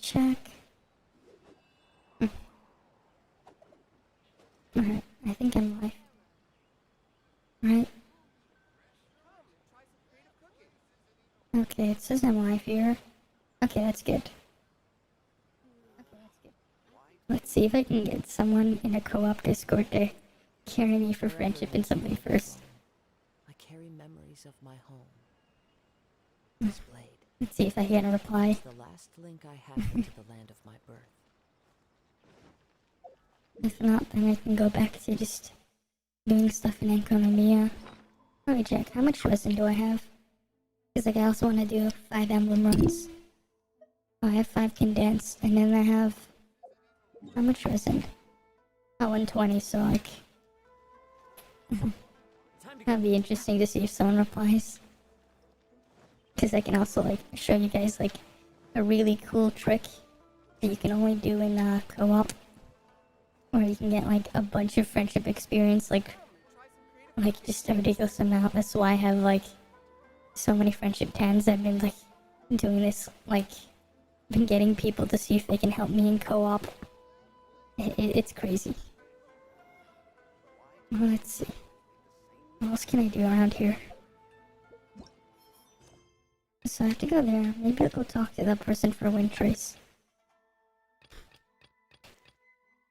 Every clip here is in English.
check. Alright, I think I'm live. Right? Okay, it says I'm live here. Okay, that's good. Let's see if I can get someone in a co-op Discord to carry me for friendship and something first. I carry memories of my home. This blade. Let's see if I get a reply. It's the last link I have into the land of my birth. If not, then I can go back to just doing stuff in Enkanomiya. Let me check, how much resin do I have? Because like, I also want to do 5 emblem runs. Oh, I have 5 condensed, and then I have... How much resin? Oh, 120, so like... That'd be interesting to see if someone replies. Because I can also like show you guys like a really cool trick that you can only do in co-op. Where you can get like a bunch of friendship experience, like just a ridiculous amount. That's why I have like so many friendship tans. I've been like doing this, like been getting people to see if they can help me in co-op. It's crazy. Well, let's see. What else can I do around here? So I have to go there. Maybe I'll go talk to that person for a wind trace.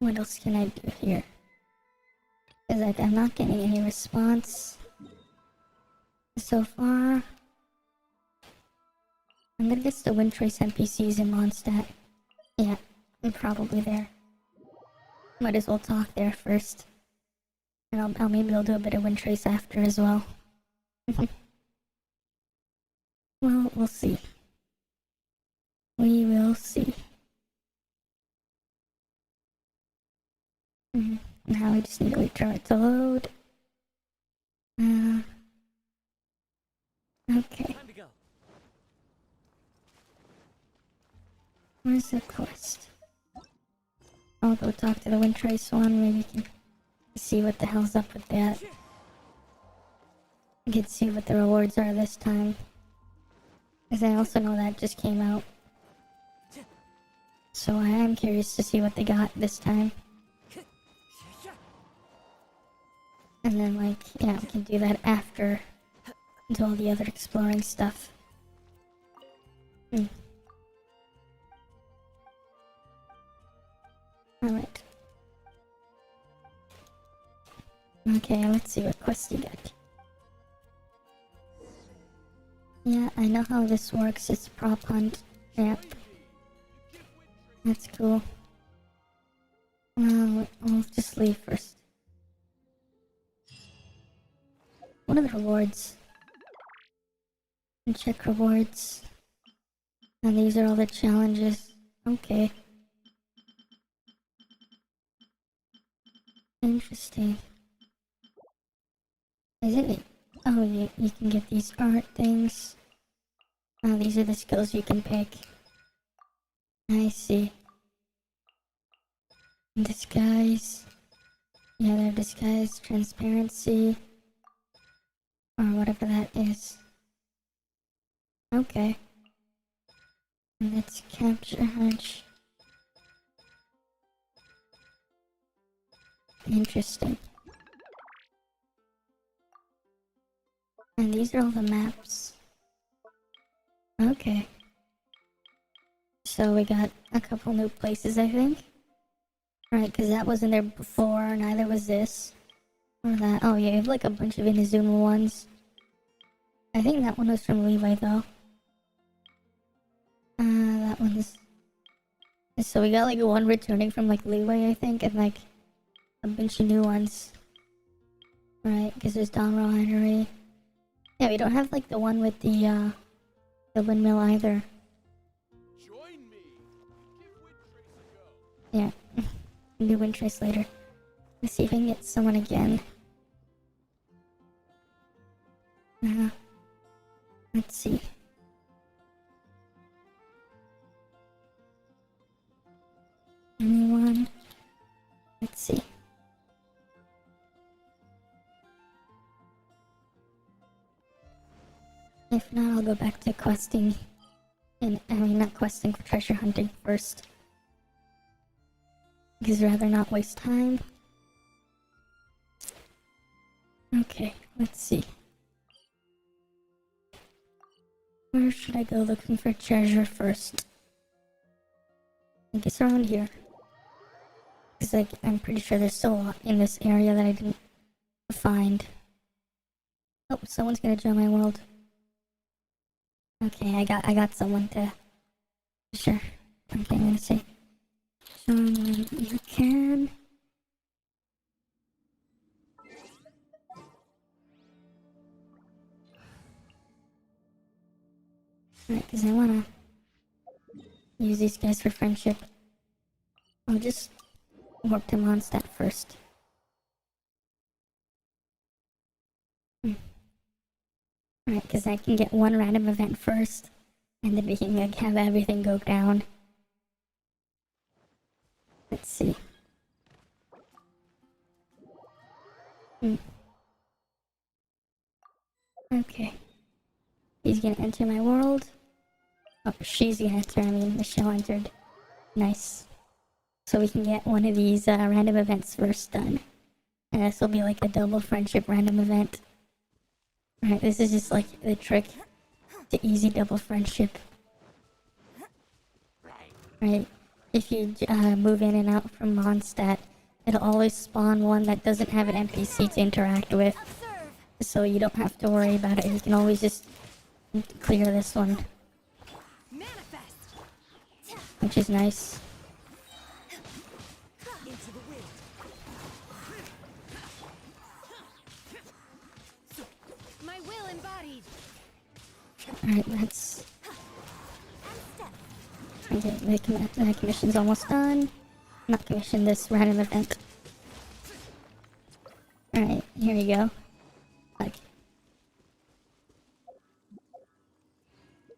What else can I do here? Because like, I'm not getting any response so far. I'm gonna guess the wind trace NPCs in Mondstadt. Yeah, I'm probably there. Might as well talk there first. And maybe I'll do a bit of wind trace after as well. Well, we'll see. We will see. Now we just need to wait for it to load. Okay. Where's the quest? I'll go talk to the wind trace one. Maybe we can see what the hell's up with that. I can see what the rewards are this time. Because I also know that just came out. So I am curious to see what they got this time. And then like, yeah, we can do that after. Do all the other exploring stuff. Alright. Okay, let's see what quest you got. Yeah, I know how this works. It's prop hunt. Yep. That's cool. I'll just leave first. What are the rewards? And check rewards. And these are all the challenges. Okay. Interesting. Is it? Oh, you can get these art things. Oh, these are the skills you can pick. I see. Disguise. Yeah, they're disguise, transparency. Or whatever that is. Okay. And that's capture hunch. Interesting. And these are all the maps. Okay. So we got a couple new places, I think. Right, because that wasn't there before, neither was this. Or that. Oh yeah, you have like a bunch of Inazuma ones. I think that one was from Levi though. That one's... So we got like one returning from like Leeway, I think, and like a bunch of new ones. Right, because there's Donro Winery. Yeah, we don't have like the one with the windmill either. Join me. Give Wind Trace a go. Yeah, do wind trace later. Let's see if I can get someone again. Let's see. Anyone? Let's see. If not, I'll go back to questing And I mean, not questing for treasure hunting first. Because I'd rather not waste time. Okay, let's see. Where should I go looking for treasure first? I guess around here. Because like, I'm pretty sure there's still a lot in this area that I didn't find. Oh, someone's gonna join my world. Okay, I got someone to... Sure. Okay, I'm gonna say... Join when you can. Alright, because I wanna... use these guys for friendship. I'll just warp to Mondstadt first. Alright, because I can get one random event first, and then we can like have everything go down. Let's see. Okay. He's gonna enter my world. Oh, she's gonna enter, I mean, Michelle entered. Nice. So we can get one of these random events first done. And this will be like a double friendship random event. Alright, this is just like the trick to easy double friendship. Right, if you move in and out from Mondstadt, it'll always spawn one that doesn't have an NPC to interact with. So you don't have to worry about it, you can always just clear this one. Which is nice. My will embodied. Alright, let's... Okay, the commission's almost done. Not commission, this random event. Alright, here we go. Okay.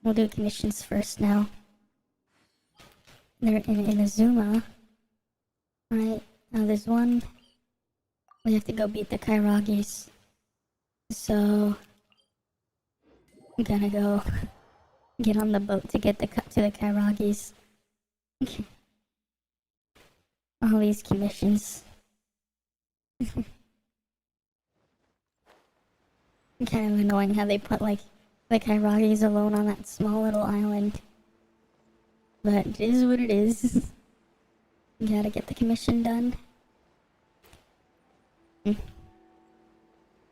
We'll do commissions first now. They're in Azuma. Alright, now there's one. We have to go beat the Kairagis. So... I'm gonna go get on the boat to get to the Kairagis. Okay. All these commissions. Kind of annoying how they put like the Kairagis alone on that small little island. But it is what it is. Gotta get the commission done.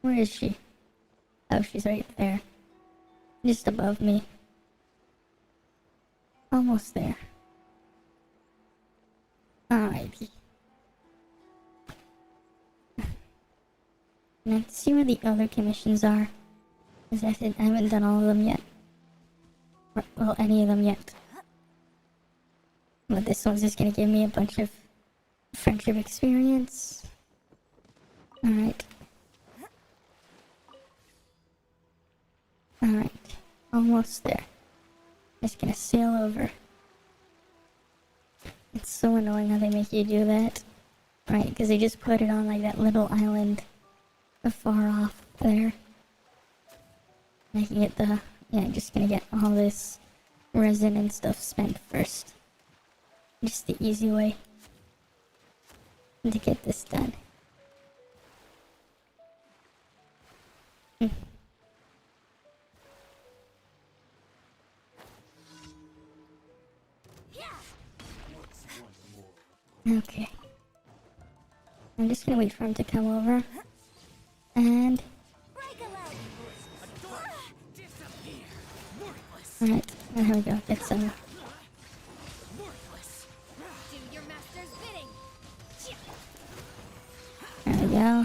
Where is she? Oh, she's right there. Just above me. Almost there. Alrighty. Let's see where the other commissions are. Because I haven't done all of them yet. Well, any of them yet. But this one's just gonna give me a bunch of friendship experience. Alright. Alright. Almost there. Just gonna sail over. It's so annoying how they make you do that. Right, because they just put it on like that little island far off there. I can get the... Yeah, I'm just gonna get all this resin and stuff spent first. Just the easy way to get this done. Okay. I'm just gonna wait for him to come over. And... Alright, there we go. Get some. Do your master's bidding. There we go.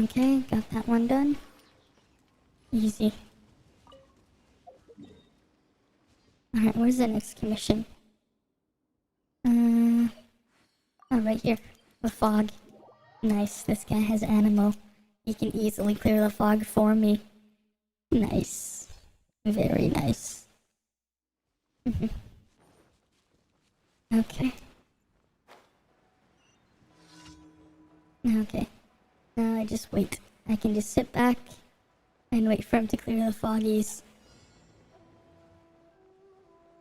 Okay, got that one done. Easy. Alright, where's the next commission? Oh, right here. The fog. Nice, this guy has Animo. He can easily clear the fog for me. Nice. Very nice. Okay. Okay. Now I just wait. I can just sit back and wait for him to clear the foggies.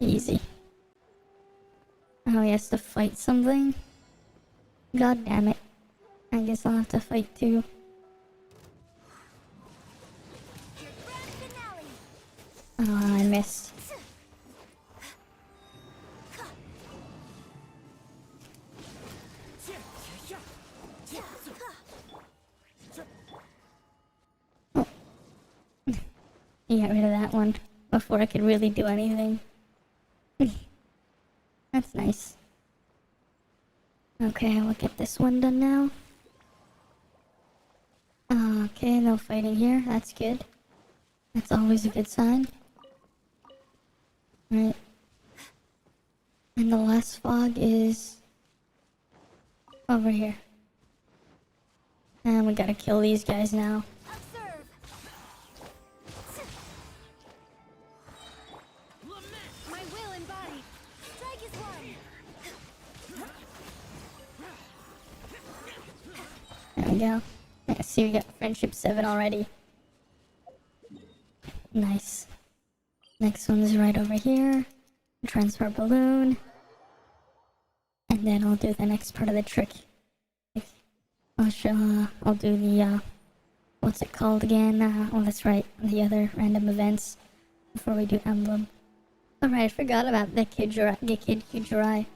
Easy. Oh, he has to fight something? God damn it. I guess I'll have to fight too. Oh, I missed. Oh. He got rid of that one before I could really do anything. That's nice. Okay, we'll get this one done now. Okay, no fighting here. That's good. That's always a good sign. Right. And the last fog is over here. And we gotta kill these guys now. Observe. My will embodied. Strike is one. There we go. Yeah, see, we got Friendship 7 already. Nice. Next one is right over here. Transfer balloon. And then I'll do the next part of the trick. I'll do the, what's it called again? Oh, that's right. The other random events before we do emblem. Alright, I forgot about the Kid Kujurai.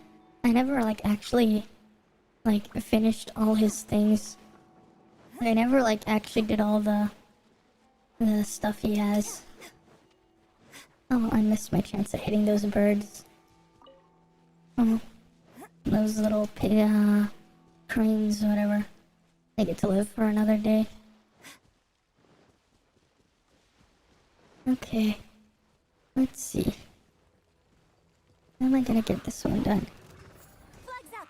I never, like, actually, like, finished all his things. I never, like, actually did all the stuff he has. Oh, I missed my chance at hitting those birds. Oh, those little cranes, whatever. They get to live for another day. Okay. Let's see. How am I gonna get this one done? Flags up.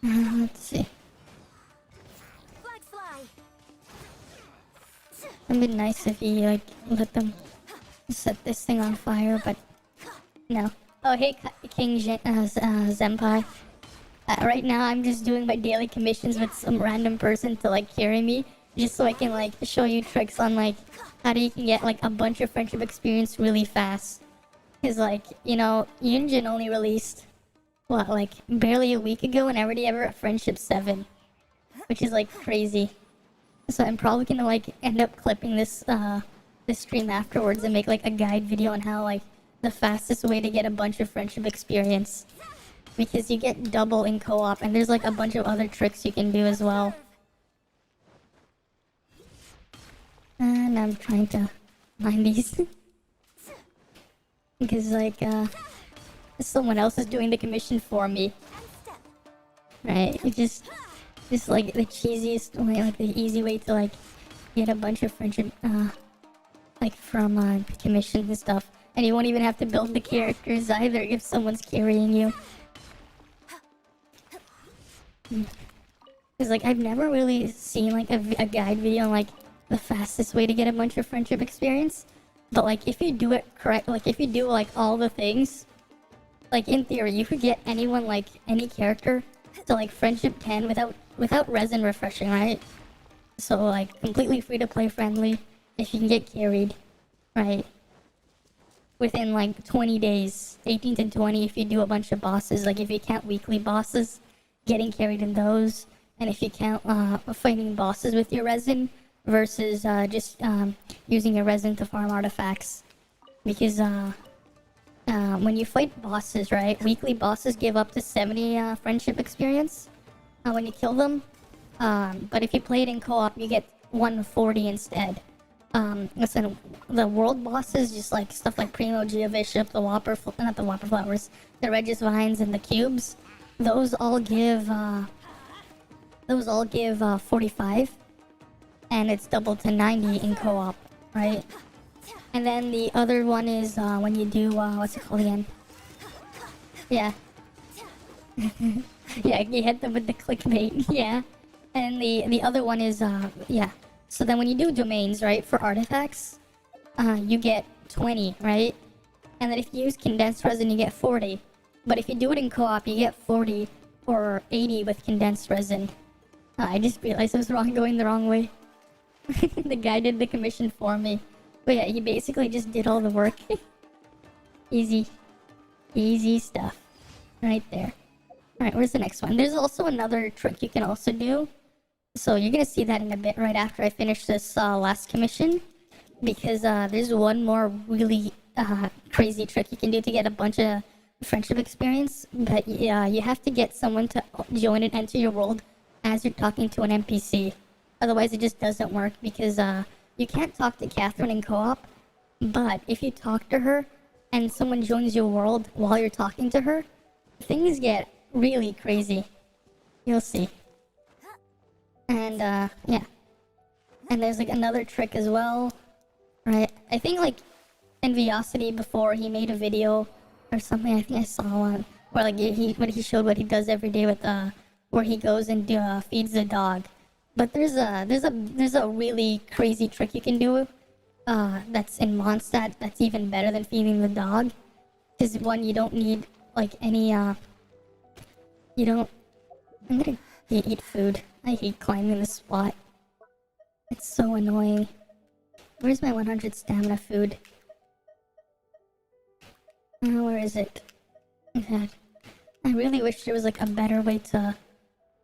Let's see. Flags fly. It'd be nice if you, like, let them set this thing on fire, but no. Oh, hey, Senpai. Right now, I'm just doing my daily commissions with some random person to, like, carry me, just so I can, like, show you tricks on, like, how you can get, like, a bunch of friendship experience really fast. Cause, like, you know, Yunjin only released, what, like, barely a week ago, and I already have her at Friendship 7, which is, like, crazy. So I'm probably gonna, like, end up clipping this stream afterwards and make, like, a guide video on how, like, the fastest way to get a bunch of friendship experience. Because you get double in co-op, and there's, like, a bunch of other tricks you can do as well. And I'm trying to find these. Because, like, someone else is doing the commission for me. Right? It's just like the cheesiest way, like the easy way to, like, get a bunch of friendship, like, from, commissions and stuff. And you won't even have to build the characters either if someone's carrying you. Because, like, I've never really seen, like, a guide video on, like, the fastest way to get a bunch of friendship experience. But, like, if you do it correct, like, if you do, like, all the things, like, in theory, you could get anyone, like, any character to, like, Friendship 10 without resin refreshing, right? So, like, completely free to play friendly if you can get carried, right? Within, like, 20 days, 18 to 20 if you do a bunch of bosses. Like, if you count weekly bosses, getting carried in those. And if you count fighting bosses with your resin versus just using your resin to farm artifacts. Because when you fight bosses, right, weekly bosses give up to 70 friendship experience when you kill them. But if you play it in co-op, you get 140 instead. Listen, the world bosses, just like stuff like Primo, Geobishop, not the Whopper Flowers, the Regis Vines, and the Cubes, those all give 45, and it's doubled to 90 in co-op, right? And then the other one is when you do what's it called again? Yeah. Yeah, you hit them with the clickbait. Yeah. And the other one is yeah. So then when you do domains, right, for artifacts, you get 20, right? And then if you use condensed resin, you get 40. But if you do it in co-op, you get 40 or 80 with condensed resin. I just realized I was going the wrong way. The guy did the commission for me. But yeah, he basically just did all the work. Easy. Easy stuff. Right there. Alright, where's the next one? There's also another trick you can also do. So you're gonna see that in a bit right after I finish this last commission. Because there's one more really crazy trick you can do to get a bunch of friendship experience. But yeah, you have to get someone to join and enter your world as you're talking to an NPC. Otherwise it just doesn't work because you can't talk to Catherine in co-op. But if you talk to her and someone joins your world while you're talking to her, things get really crazy. You'll see. And yeah. And there's like another trick as well. Right? I think like Enviosity before he made a video or something, I think I saw one where like he showed what he does every day with where he goes and feeds the dog. But there's a really crazy trick you can do that's in Mondstadt that's even better than feeding the dog. Cause one, you don't need like any you don't. I'm gonna eat food. I hate climbing this spot. It's so annoying. Where's my 100 stamina food? Where is it? God. I really wish there was like a better way to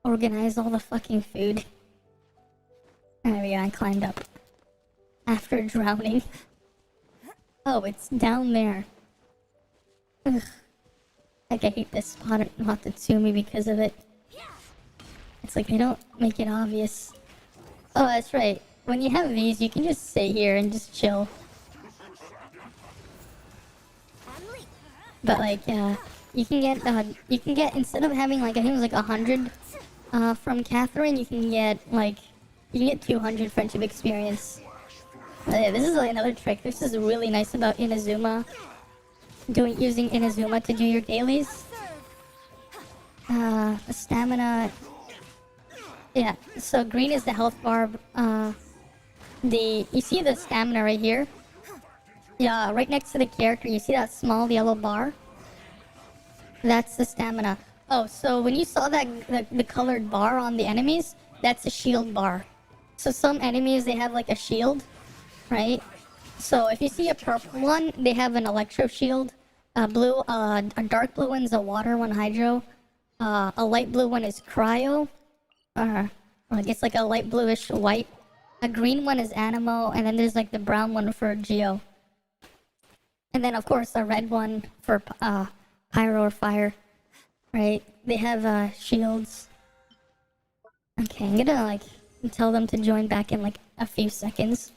organize all the fucking food. There we go, I climbed up. After drowning. Oh, it's down there. Ugh. Like, I hate this spot at Matatsumi because of it. It's like they don't make it obvious. Oh, that's right. When you have these, you can just sit here and just chill. But like, you can get instead of having like I think it was like 100 from Catherine, you can get 200 friendship experience. Yeah, this is like another trick. This is really nice about Inazuma. Using Inazuma to do your dailies. The stamina. Yeah, so green is the health bar. You see the stamina right here? Yeah, right next to the character, you see that small yellow bar? That's the stamina. Oh, so when you saw that the colored bar on the enemies, that's a shield bar. So some enemies, they have like a shield, right? So if you see a purple one, they have an electro shield. A dark blue one's a water one, hydro. A light blue one is cryo. Or I guess like a light bluish white. A green one is animo, and then there's like the brown one for geo. And then of course a red one for pyro or fire. Right? They have shields. Okay, I'm gonna like tell them to join back in like a few seconds.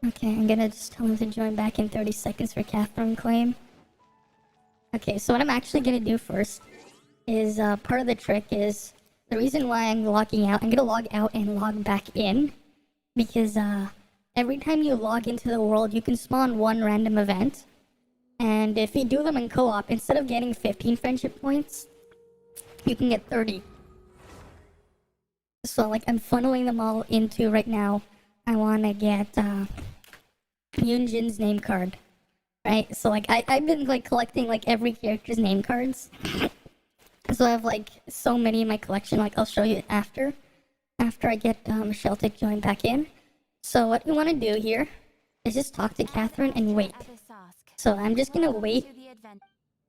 Okay, I'm gonna just tell them to join back in 30 seconds for Catherine claim. Okay, so what I'm actually gonna do first is part of the trick is the reason why I'm logging out. I'm gonna log out and log back in because every time you log into the world, you can spawn one random event, and if you do them in co-op, instead of getting 15 friendship points, you can get 30. So like I'm funneling them all into right now. I wanna get Yunjin's name card. Right? So like I've been like collecting like every character's name cards. So I have like so many in my collection, like I'll show you after I get Michelle to join back in. So what we want to do here is just talk to Catherine and wait. So I'm just gonna wait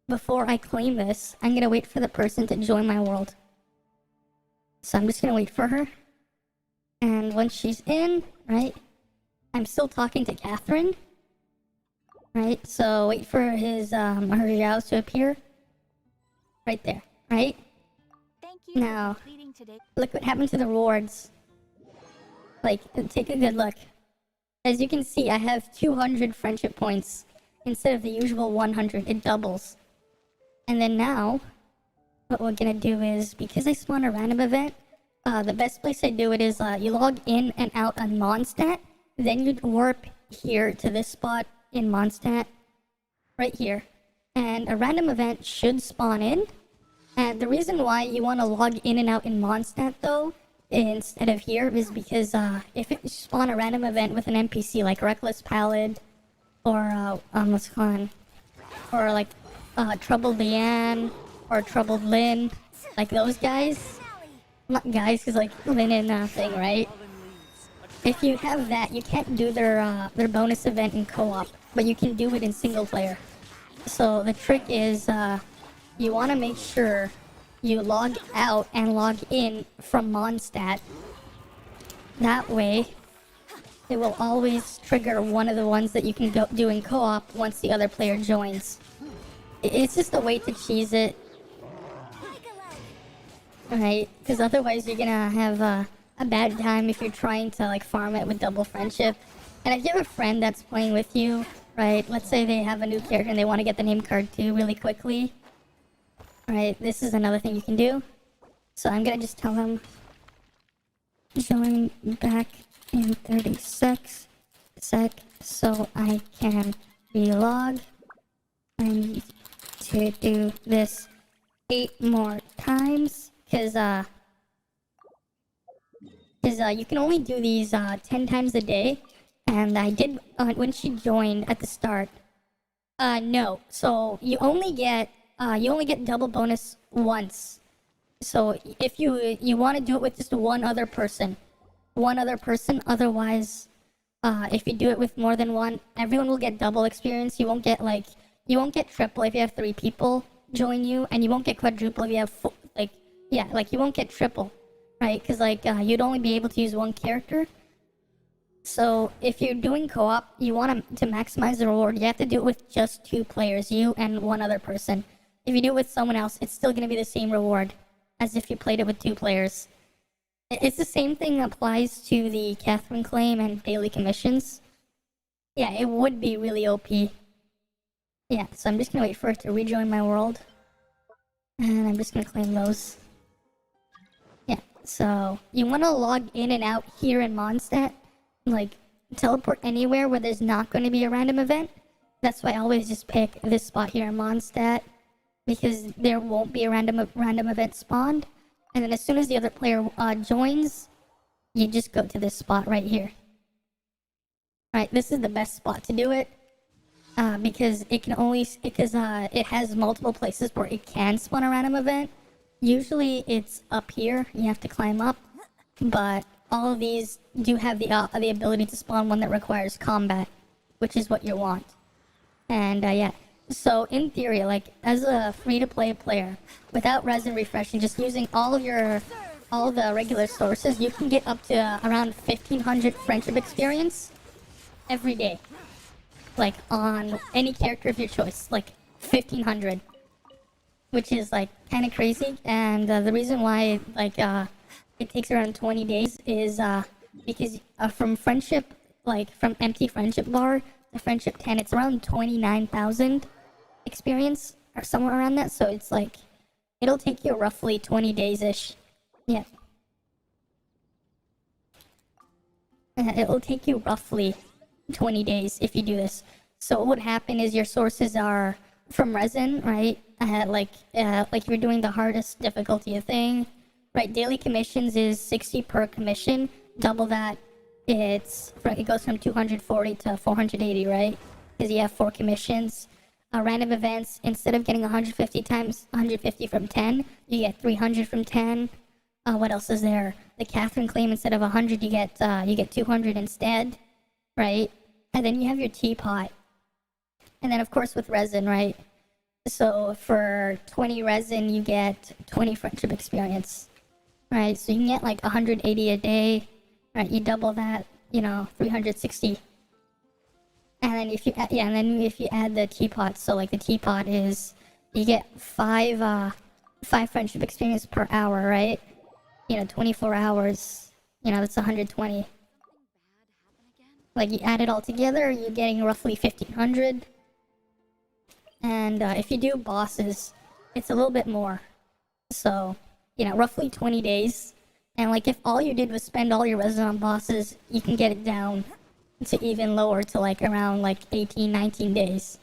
before I claim this. I'm gonna wait for the person to join my world. So I'm just gonna wait for her. And once she's in, right, I'm still talking to Catherine. Right, so wait for his her Zhaos to appear. Right there, right? Thank you Now, for completing today. look what happened to the rewards. Like, take a good look. As you can see, I have 200 friendship points instead of the usual 100. It doubles. And then now, what we're gonna do is, because I spawned a random event, the best place I do it is you log in and out on Mondstadt, then you warp here to this spot in Mondstadt, right here, and a random event should spawn in. And the reason why you want to log in and out in Mondstadt though instead of here is because if it spawn a random event with an NPC like Reckless Pallid or what's it called, or like Troubled Leanne or Troubled Lynn, like those guys, not guys, cause like Lynn and thing, right? If you have that, you can't do their bonus event in co-op, but you can do it in single player. So the trick is you want to make sure you log out and log in from Mondstadt. That way, it will always trigger one of the ones that you can go do in co-op once the other player joins. It's just a way to cheese it, right? Because otherwise you're gonna have a bad time if you're trying to like farm it with double friendship. And if you have a friend that's playing with you, right? Let's say they have a new character and they want to get the name card too really quickly. Right, this is another thing you can do. So I'm gonna just tell them join back in 36 so I can relog. I need to do this 8 more times because you can only do these 10 times a day, and I did when she joined at the start. No, so you only get double bonus once. So if you want to do it with just one other person. Otherwise, if you do it with more than one, everyone will get double experience. You won't get triple if you have 3 people join you, and you won't get quadruple if you have you won't get triple, right? Because you'd only be able to use one character. So if you're doing co-op, you want to maximize the reward. You have to do it with just 2 players, you and one other person. If you do it with someone else, it's still going to be the same reward as if you played it with 2 players. It's the same thing applies to the Catherine claim and daily commissions. Yeah, it would be really OP. Yeah, so I'm just going to wait for it to rejoin my world. And I'm just going to claim those. Yeah, so you want to log in and out here in Mondstadt. Like, teleport anywhere where there's not going to be a random event. That's why I always just pick this spot here in Mondstadt, because there won't be a random event spawned. And then as soon as the other player joins, you just go to this spot right here. Alright, this is the best spot to do it, because it has multiple places where it can spawn a random event. Usually it's up here, you have to climb up, but all of these do have the ability to spawn one that requires combat, which is what you want. And yeah, so in theory, like as a free-to-play player, without resin refreshing, just using all the regular sources, you can get up to around 1500 friendship experience every day. Like on any character of your choice, like 1500, which is like kind of crazy. And the reason why it takes around 20 days is because from friendship, like from empty friendship bar to friendship 10, it's around 29,000 experience or somewhere around that. So it's like it'll take you roughly 20 days-ish. Yeah. It'll take you roughly 20 days if you do this. So what would happen is your sources are from resin, right? Like you're doing the hardest difficulty thing. Right, daily commissions is 60 per commission. Double that, it goes from 240 to 480, right? Because you have 4 commissions. Random events, instead of getting 150 from 10, you get 300 from 10. What else is there? The Catherine claim, instead of 100, you get 200 instead, right? And then you have your teapot. And then of course with resin, right? So for 20 resin, you get 20 friendship experience. Right, so you can get like 180 a day. Right, you double that, 360. And then if you add the teapot, so like the teapot is, you get 5 friendship experience per hour, right? 24 hours, that's 120. Like you add it all together, you're getting roughly 1500. And if you do bosses, it's a little bit more. So roughly 20 days. And like if all you did was spend all your resin on bosses, you can get it down to even lower, to like around like 18, 19 days.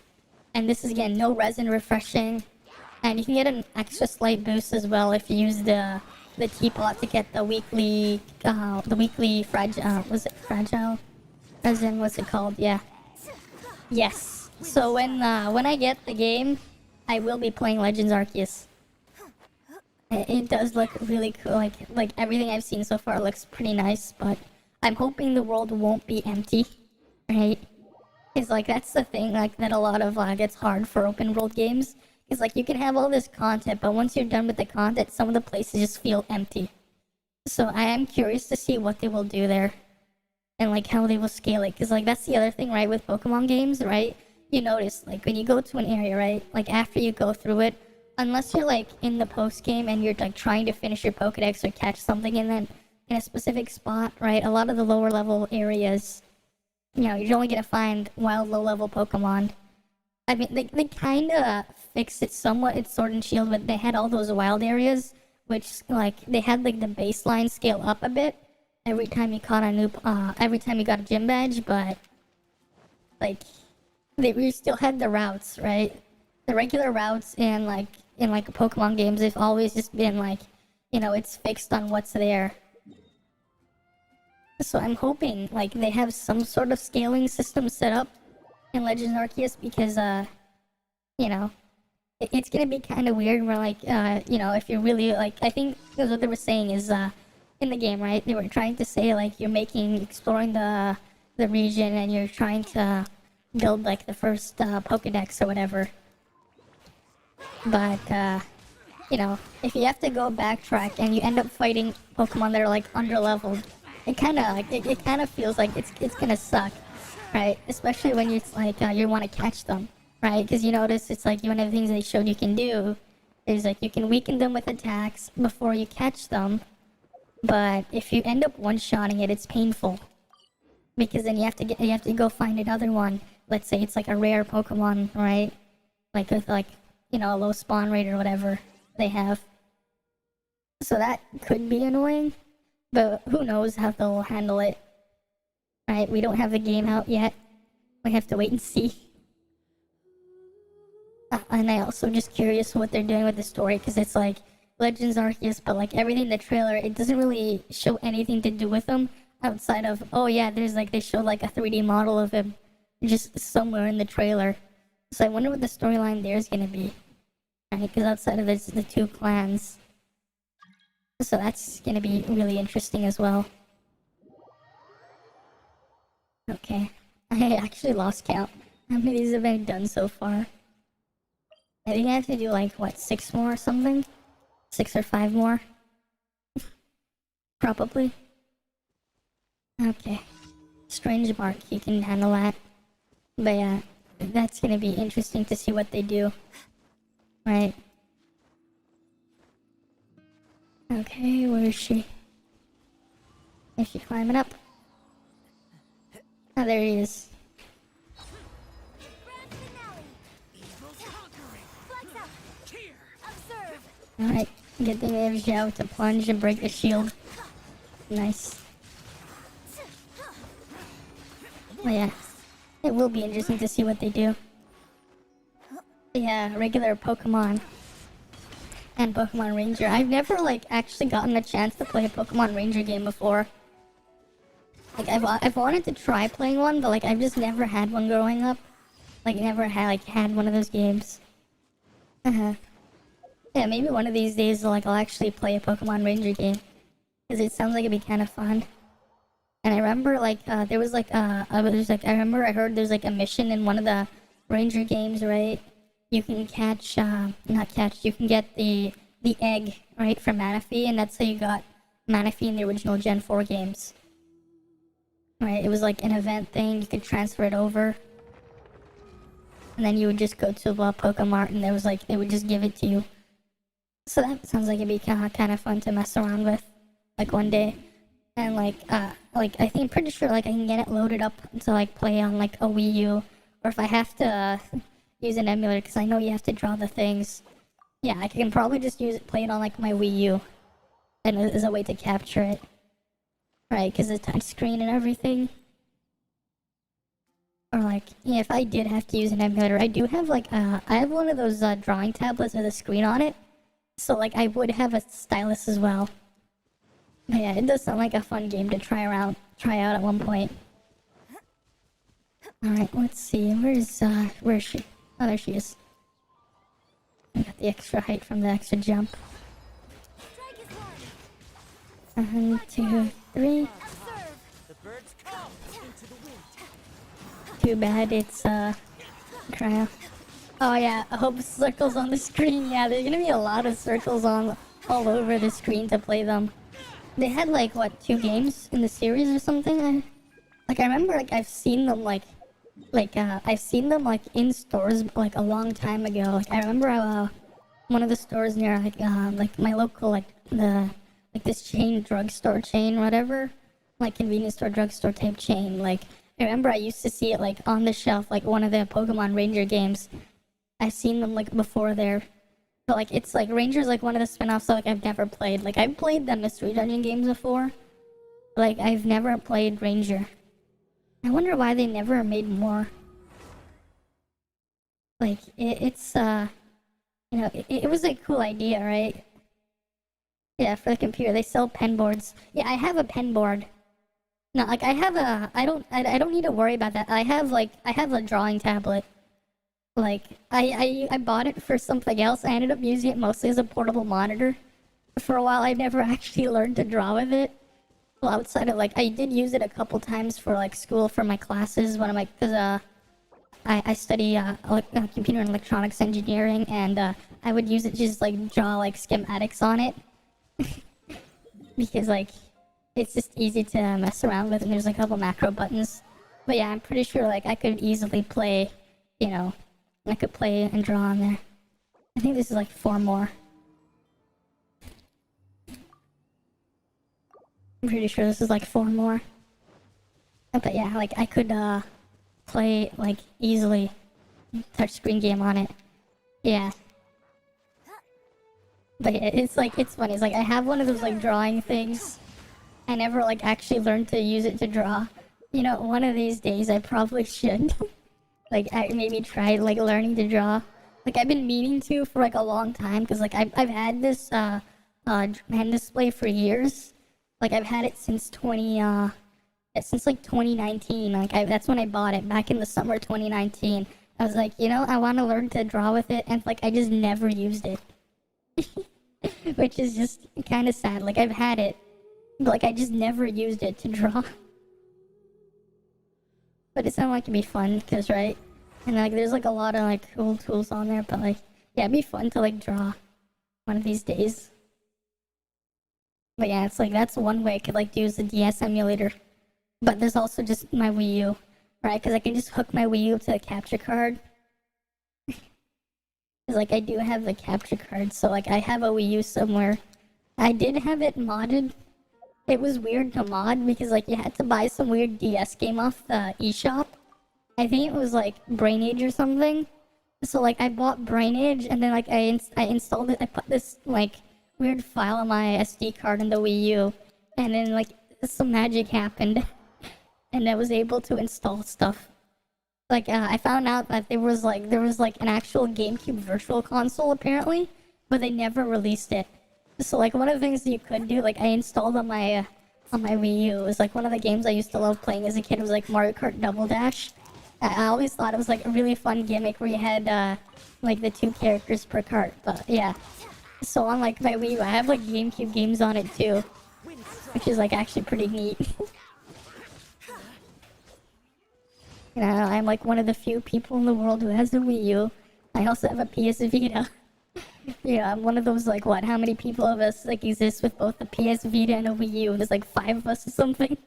And this is again, no resin refreshing. And you can get an extra slight boost as well if you use the the teapot to get the weekly fragile. Was it fragile? As in, what's it called? Yeah. Yes. So when I get the game, I will be playing Legends Arceus. It does look really cool. Like everything I've seen so far looks pretty nice, but I'm hoping the world won't be empty, right? It's like that's the thing, like that a lot of gets hard for open world games. It's like you can have all this content, but once you're done with the content, some of the places just feel empty. So I am curious to see what they will do there, and like how they will scale it. Cause like that's the other thing, right? With Pokemon games, right? You notice like when you go to an area, right? Like after you go through it, unless you're like in the post game and you're like trying to finish your Pokedex or catch something in a specific spot, right? A lot of the lower level areas, you know, you're only gonna find wild low level Pokemon. I mean, they kind of fixed it somewhat in Sword and Shield, but they had all those wild areas, which like they had like the baseline scale up a bit every time you caught a new, every time you got a gym badge, but like we still had the routes, right? The regular routes and like in like Pokemon games, they've always just been like, you know, it's fixed on what's there. So I'm hoping like they have some sort of scaling system set up in Legends Arceus because you know, it's gonna be kind of weird where like you know, if you're really like, I think that's what they were saying is in the game, right? They were trying to say like you're exploring the region and you're trying to build like the first Pokedex or whatever. But you know, if you have to go backtrack and you end up fighting Pokemon that are like underleveled, it kind of like it kind of feels like it's gonna suck, right? Especially when it's like you want to catch them, right? Because you notice it's like one of the things they showed you can do is like you can weaken them with attacks before you catch them, but if you end up one-shotting it, it's painful because then you have to go find another one. Let's say it's like a rare Pokemon, right? Like with like, you know, a low spawn rate or whatever they have. So that could be annoying, but who knows how they'll handle it. Right, we don't have the game out yet. We have to wait and see. And I also just curious what they're doing with the story, because it's like Legends Arceus, but like everything in the trailer, it doesn't really show anything to do with them outside of, oh yeah, there's like, they showed like a 3D model of him just somewhere in the trailer. So I wonder what the storyline there is gonna be. Right, because outside of this, the two clans. So that's gonna be really interesting as well. Okay, I actually lost count. How many of these have I done so far? I think I have to do like, what, 6 more or something? 6 or 5 more? Probably. Okay. Strange Mark, you can handle that. But yeah, that's gonna be interesting to see what they do. Right. Okay, where is she? Is she climbing up? Oh, there he is. Grand finale. Flex up. Observe. Alright, good thing we have Zhao to plunge and break the shield. Nice. Oh yeah, it will be interesting to see what they do. Yeah, regular Pokemon and Pokemon Ranger. I've never like actually gotten a chance to play a Pokemon Ranger game before. Like I've wanted to try playing one, but like I've just never had one growing up. Like never had one of those games. Yeah, maybe one of these days like I'll actually play a Pokemon Ranger game, because it sounds like it'd be kind of fun. And I remember like there was like I remember I heard there's like a mission in one of the Ranger games, right? You can catch you can get the egg, right, from Manaphy, and that's how you got Manaphy in the original Gen 4 games. Right, it was like an event thing, you could transfer it over. And then you would just go to Pokemart and there was like, they would just give it to you. So that sounds like it'd be kind of fun to mess around with, like one day. And like I think, pretty sure like I can get it loaded up to like play on like a Wii U. Or if I have to use an emulator, because I know you have to draw the things. Yeah, I can probably just play it on like my Wii U. And as a way to capture it. Right, because it's touchscreen and everything. Or like, yeah, if I did have to use an emulator, I do have like, I have one of those drawing tablets with a screen on it. So like, I would have a stylus as well. Yeah, it does sound like a fun game to try out at one point. Alright, let's see. Where is she? Oh, there she is. I got the extra height from the extra jump. Strike is one. 1, 2, 3. Observe. The birds come into the wind. Too bad it's cryo. Oh yeah, I hope circles on the screen. Yeah, there's gonna be a lot of circles all over the screen to play them. They had like what, 2 games in the series or something? I remember like I've seen them I've seen them like in stores like a long time ago. Like I remember one of the stores near like my local this chain drugstore chain, whatever, like convenience store drugstore type chain. Like I remember I used to see it like on the shelf, like one of the Pokemon Ranger games. I've seen them like before there. But like it's like Ranger's like one of the spin-offs that like I've never played. Like I've played the Mystery Dungeon games before. Like I've never played Ranger. I wonder why they never made more. Like it's you know, it was a cool idea, right? Yeah, for the computer. They sell pen boards. Yeah, I have a pen board. No, like I don't need to worry about that. I have a drawing tablet. Like I bought it for something else. I ended up using it mostly as a portable monitor. For a while I never actually learned to draw with it. Well, outside of like I did use it a couple times for like school for my classes when I'm like, cause I study computer and electronics engineering, and I would use it to just like draw like schematics on it. Because like it's just easy to mess around with, and there's a couple macro buttons. But yeah, I'm pretty sure like I could easily play, you know, I could play and draw on there. I think this is like 4 more. I'm pretty sure this is like 4 more. But yeah, like I could play like easily touchscreen game on it. Yeah. But yeah, it's like, it's funny. It's like I have one of those like drawing things. I never like actually learned to use it to draw. You know, one of these days I probably should. Like I maybe try like learning to draw. Like I've been meaning to for like a long time, because like I've had this hand display for years. Like I've had it since since like 2019. Like that's when I bought it, back in the summer 2019. I was like, you know, I want to learn to draw with it, and like I just never used it. Which is just kind of sad. Like I've had it, but like I just never used it to draw. But it sounded like it'd be fun, cause right, and like there's like a lot of like cool tools on there. But like yeah, it'd be fun to like draw one of these days. But yeah, it's like that's one way I could like use the DS emulator. But there's also just my Wii U, right? Because I can just hook my Wii U to the capture card. Because like I do have the capture card, so like I have a Wii U somewhere. I did have it modded. It was weird to mod because like you had to buy some weird DS game off the eShop. I think it was like Brain Age or something. So like I bought Brain Age, and then like I installed it. I put this like weird file on my SD card in the Wii U, and then like some magic happened, and I was able to install stuff. Like I found out that there was like an actual GameCube Virtual Console apparently, but they never released it. So like one of the things you could do, like I installed on my Wii U, it was like one of the games I used to love playing as a kid. It was like Mario Kart Double Dash. I always thought it was like a really fun gimmick where you had like the 2 characters per cart. But yeah, so on like my Wii U, I have like GameCube games on it too, which is like actually pretty neat. You know, I'm like one of the few people in the world who has a Wii U. I also have a PS Vita. Yeah, I'm one of those like, what, how many people of us like exist with both a PS Vita and a Wii U? There's like 5 of us or something.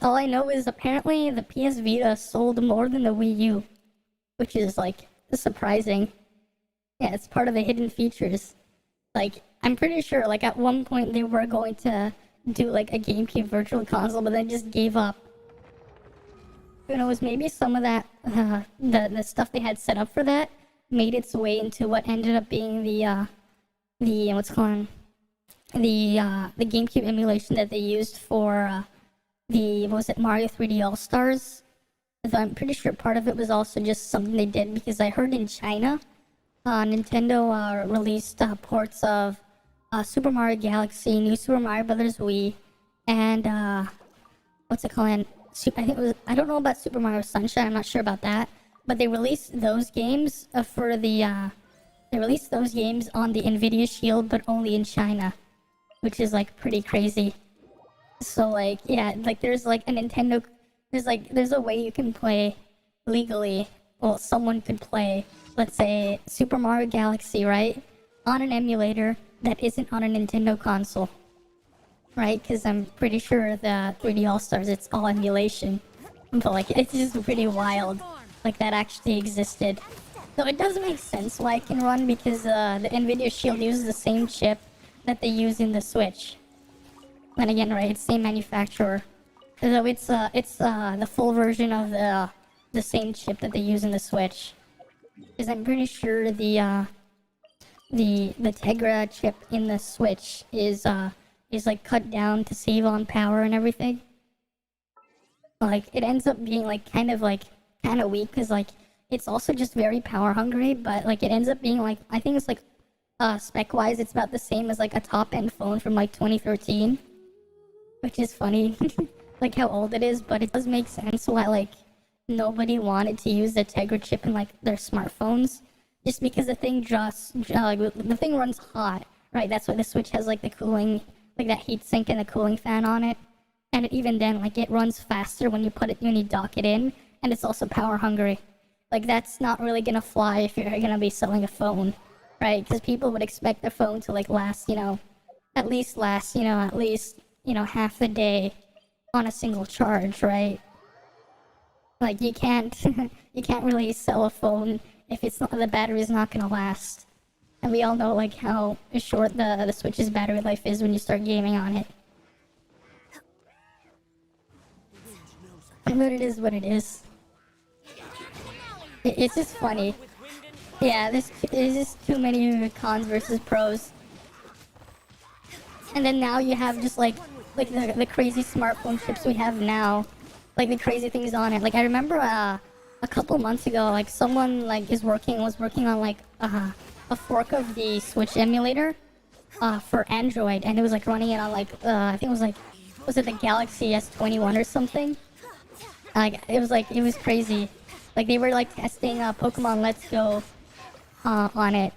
All I know is apparently the PS Vita sold more than the Wii U, which is like surprising. Yeah, it's part of the hidden features. Like, I'm pretty sure like at one point they were going to do like a GameCube Virtual Console, but then just gave up. Who knows, maybe some of that, the stuff they had set up for that made its way into what ended up being the what's called the GameCube emulation that they used for Mario 3D All Stars. So I'm pretty sure part of it was also just something they did because I heard in China, Nintendo released ports of Super Mario Galaxy, New Super Mario Brothers Wii, and what's it called? I think it was, I don't know about Super Mario Sunshine. I'm not sure about that, but they released those games for the they released those games on the Nvidia Shield, but only in China, which is like pretty crazy. So like yeah, like there's like a Nintendo, there's a way you can play legally. Well, someone could play, let's say, Super Mario Galaxy, right, on an emulator that isn't on a Nintendo console, right? Because I'm pretty sure the 3D All Stars, it's all emulation. But like, it's just pretty wild, like that actually existed. So it does make sense why it can run, because the Nvidia Shield uses the same chip that they use in the Switch. And again, right, it's same manufacturer. So it's the full version of the same chip that they use in the Switch. Because I'm pretty sure the Tegra chip in the Switch is like cut down to save on power and everything. Like it ends up being like kind of weak, because like it's also just very power hungry, but like it ends up being like, I think it's like spec wise it's about the same as like a top end phone from like 2013, which is funny. Like how old it is, but it does make sense why like nobody wanted to use the Tegra chip in like their smartphones, just because the thing the thing runs hot, right? That's why the Switch has like the cooling, like that heat sink and the cooling fan on it. And even then, like it runs faster when you dock it in, and it's also power hungry. Like that's not really gonna fly if you're gonna be selling a phone, right? Because people would expect the phone to like last, at least half the day on a single charge, right? Like you can't you can't really sell a phone if the battery's not gonna last. And we all know like how short the Switch's battery life is when you start gaming on it. But it is what it is. It's just funny. Yeah, there's just too many cons versus pros. And then now you have just like the crazy smartphone chips we have now, like the crazy things on it. Like I remember a couple months ago, like someone like was working on like a fork of the Switch emulator for Android, and it was like running it on like I think it was like, was it the Galaxy S21 or something? Like it was crazy. Like they were like testing Pokemon Let's Go on it,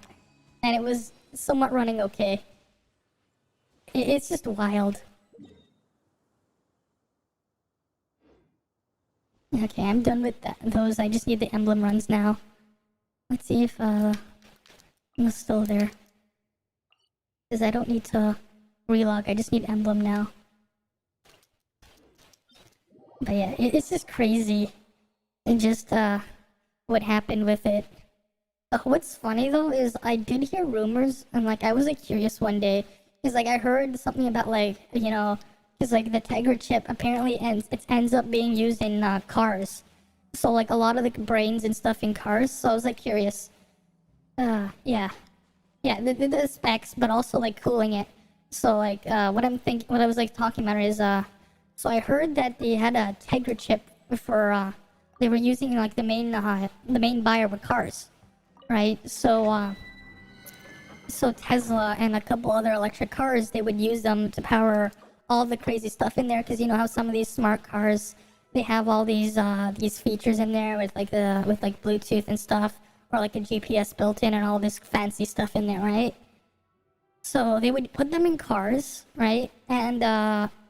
and it was somewhat running okay. It's just wild. Okay, I'm done with those. I just need the emblem runs now. Let's see if I'm still there. Because I don't need to relog, I just need emblem now. But yeah, it's just crazy. And just what happened with it. What's funny though is I did hear rumors, and like I was like curious one day. Because like I heard something about like, because like the Tegra chip apparently ends up being used in cars. So like a lot of the brains and stuff in cars. So I was like curious. Yeah, the specs, but also like cooling it. So like what I was like talking about is so I heard that they had a Tegra chip for they were using like the main buyer with cars, right? So Tesla and a couple other electric cars, they would use them to power all the crazy stuff in there, because you know how some of these smart cars, they have all these features in there with like Bluetooth and stuff, or like a GPS built in and all this fancy stuff in there, right? So they would put them in cars, right? And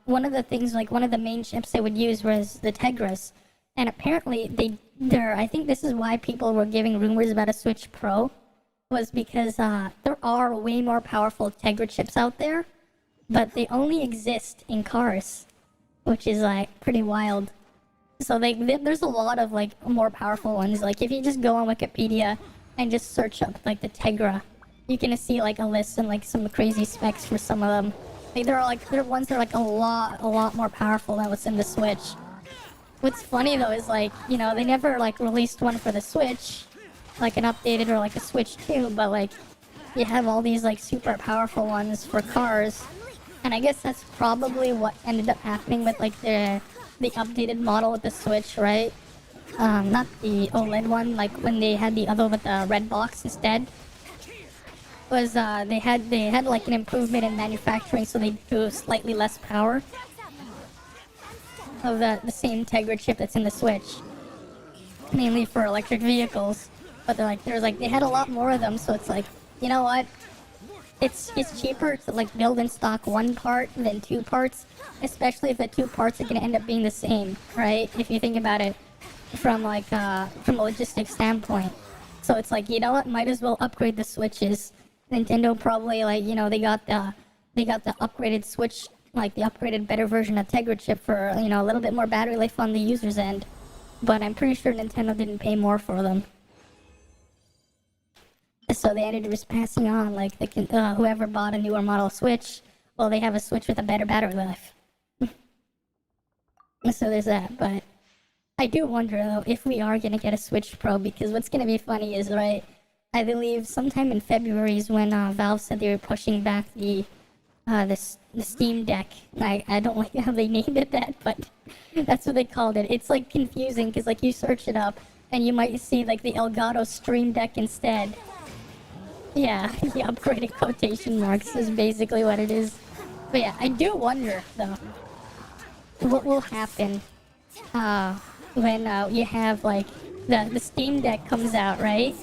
one of the main chips they would use was the Tegras. And apparently I think this is why people were giving rumors about a Switch Pro, was because there are way more powerful Tegra chips out there, but they only exist in cars, which is like pretty wild. So there's a lot of like more powerful ones. Like if you just go on Wikipedia and just search up like the Tegra, you can see like a list and like some crazy specs for some of them. Like there are ones that are like a lot more powerful than what's in the Switch. What's funny though is like, they never like released one for the Switch, like an updated or like a Switch 2, but like you have all these like super powerful ones for cars. And I guess that's probably what ended up happening with like the updated model with the Switch, right? Not the OLED one, like when they had the other with the red box instead. was they had like an improvement in manufacturing, so they do slightly less power of the same Tegra chip that's in the Switch, mainly for electric vehicles. But they had a lot more of them, so it's like, you know what? It's cheaper to like build and stock one part than two parts, especially if the two parts are gonna end up being the same, right? If you think about it from from a logistics standpoint. So it's like, you know what? Might as well upgrade the Switches. Nintendo probably they got the upgraded Switch, like the upgraded better version of Tegra chip for a little bit more battery life on the user's end. But I'm pretty sure Nintendo didn't pay more for them. So they ended up just passing on, like, whoever bought a newer model Switch, well, they have a Switch with a better battery life. So there's that, but I do wonder, though, if we are gonna get a Switch Pro, because what's gonna be funny is, right, I believe sometime in February is when Valve said they were pushing back the Steam Deck. I don't like how they named it that, but that's what they called it. It's, like, confusing, because, like, you search it up, and you might see, like, the Elgato Stream Deck instead. Yeah, the upgraded quotation marks is basically what it is. But yeah, I do wonder, though, what will happen when you have, like, the Steam Deck comes out, right?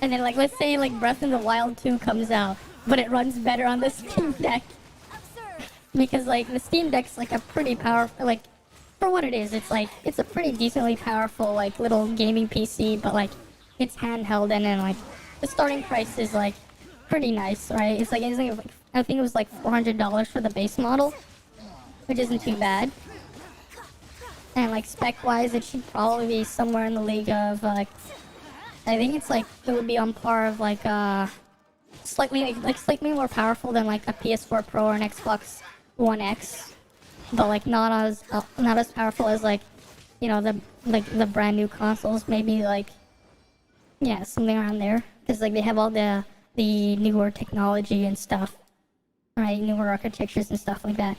And then, like, let's say, like, Breath of the Wild 2 comes out, but it runs better on the Steam Deck. Because, like, the Steam Deck's, like, a pretty powerful, like, for what it is, it's a pretty decently powerful, like, little gaming PC, but, like, it's handheld, and then, like, the starting price is, like, pretty nice, right? I think it was like $400 for the base model, which isn't too bad. And, like, spec-wise, it should probably be somewhere in the league of, like, I think it's, like, it would be on par of, like, slightly more powerful than, like, a PS4 Pro or an Xbox One X, but, like, not as powerful as, like, the brand new consoles, maybe, like, yeah, something around there. Because, like, they have all the newer technology and stuff, right? Newer architectures and stuff like that.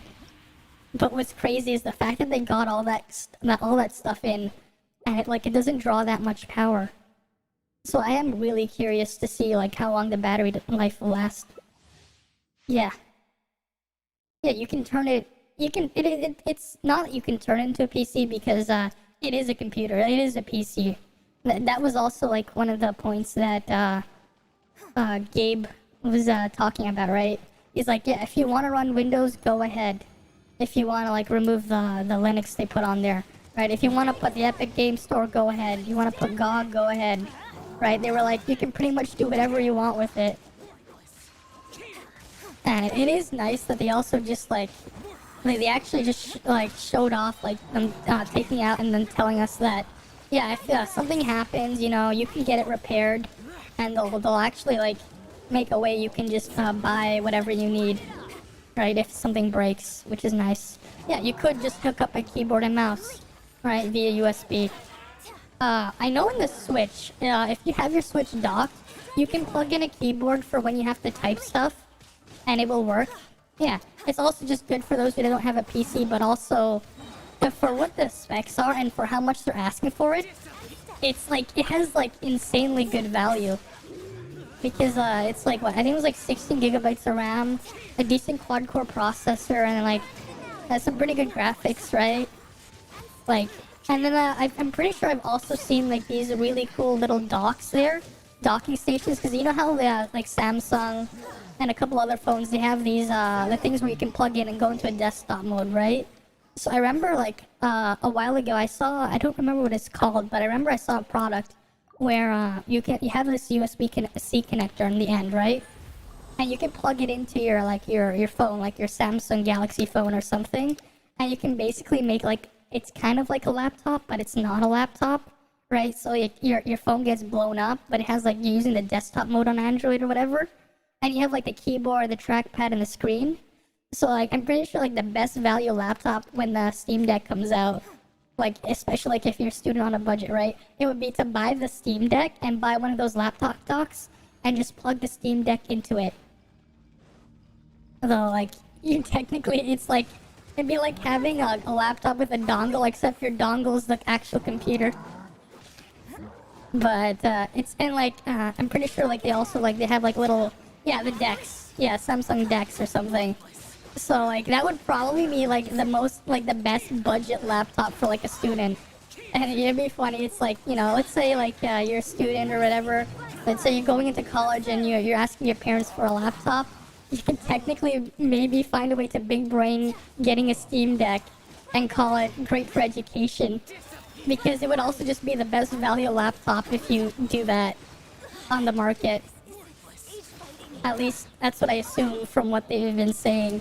But what's crazy is the fact that they got all that stuff in, and it doesn't draw that much power. So I am really curious to see, like, how long the battery life will last. Yeah. Yeah, you can turn it. It's not that you can turn it into a PC, because it is a computer. It is a PC. That was also, like, one of the points that Gabe was talking about, right? He's like, yeah, if you want to run Windows, go ahead. If you want to, like, remove the Linux they put on there, right? If you want to put the Epic Game Store, go ahead. You want to put GOG, go ahead, right? They were like, you can pretty much do whatever you want with it. And it is nice that they also just, like, they actually just showed off, like, them taking out and then telling us that, yeah, if something happens, you can get it repaired, and they'll actually, like, make a way you can just buy whatever you need, right, if something breaks, which is nice. Yeah, you could just hook up a keyboard and mouse, right, via USB. I know in the Switch, if you have your Switch docked, you can plug in a keyboard for when you have to type stuff, and it will work. Yeah, it's also just good for those who don't have a PC, but also for what the specs are and for how much they're asking for it, it's like, it has, like, insanely good value. Because it's like, what, I think it was like 16 gigabytes of RAM, a decent quad-core processor, and like, has some pretty good graphics, right? Like, and then I'm pretty sure I've also seen, like, these really cool little docks there, docking stations, because you know how like Samsung and a couple other phones, they have these the things where you can plug in and go into a desktop mode, right? So I remember, like, a while ago I don't remember what it's called, but I remember I saw a product where you have this USB-C connector in the end, right? And you can plug it into your phone, like your Samsung Galaxy phone or something, and you can basically make, like, it's kind of like a laptop, but it's not a laptop, right? So your phone gets blown up, but it has, like, you're using the desktop mode on Android or whatever, and you have, like, the keyboard, the trackpad, and the screen. So, like, I'm pretty sure, like, the best value laptop when the Steam Deck comes out, like, especially, like, if you're a student on a budget, right? It would be to buy the Steam Deck and buy one of those laptop docks and just plug the Steam Deck into it. Though, like, you technically, it's like, it'd be like having a laptop with a dongle, except your dongle's the actual computer. But, I'm pretty sure, like, they also, like, they have, like, little, Yeah, the Dex. Yeah, Samsung Dex or something. So like that would probably be like the most like the best budget laptop for like a student. And it'd be funny. It's like, you know, let's say like you're a student or whatever. Let's say you're going into college and you're asking your parents for a laptop. You can technically maybe find a way to big brain getting a Steam Deck and call it great for education, because it would also just be the best value laptop if you do that on the market. At least that's what I assume from what they've been saying.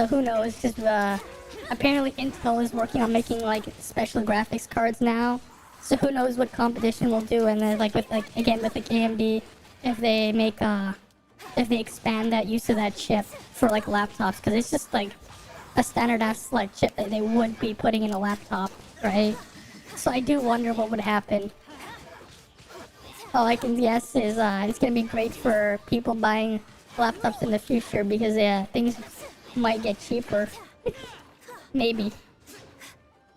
Who knows? Because apparently Intel is working on making like special graphics cards now. So who knows what competition will do, and then like with like again with like AMD, if they make if they expand that use of that chip for like laptops, because it's just like a standard ass like chip that they would be putting in a laptop, right? So I do wonder what would happen. All I can guess is it's gonna be great for people buying laptops in the future, because things might get cheaper. Maybe.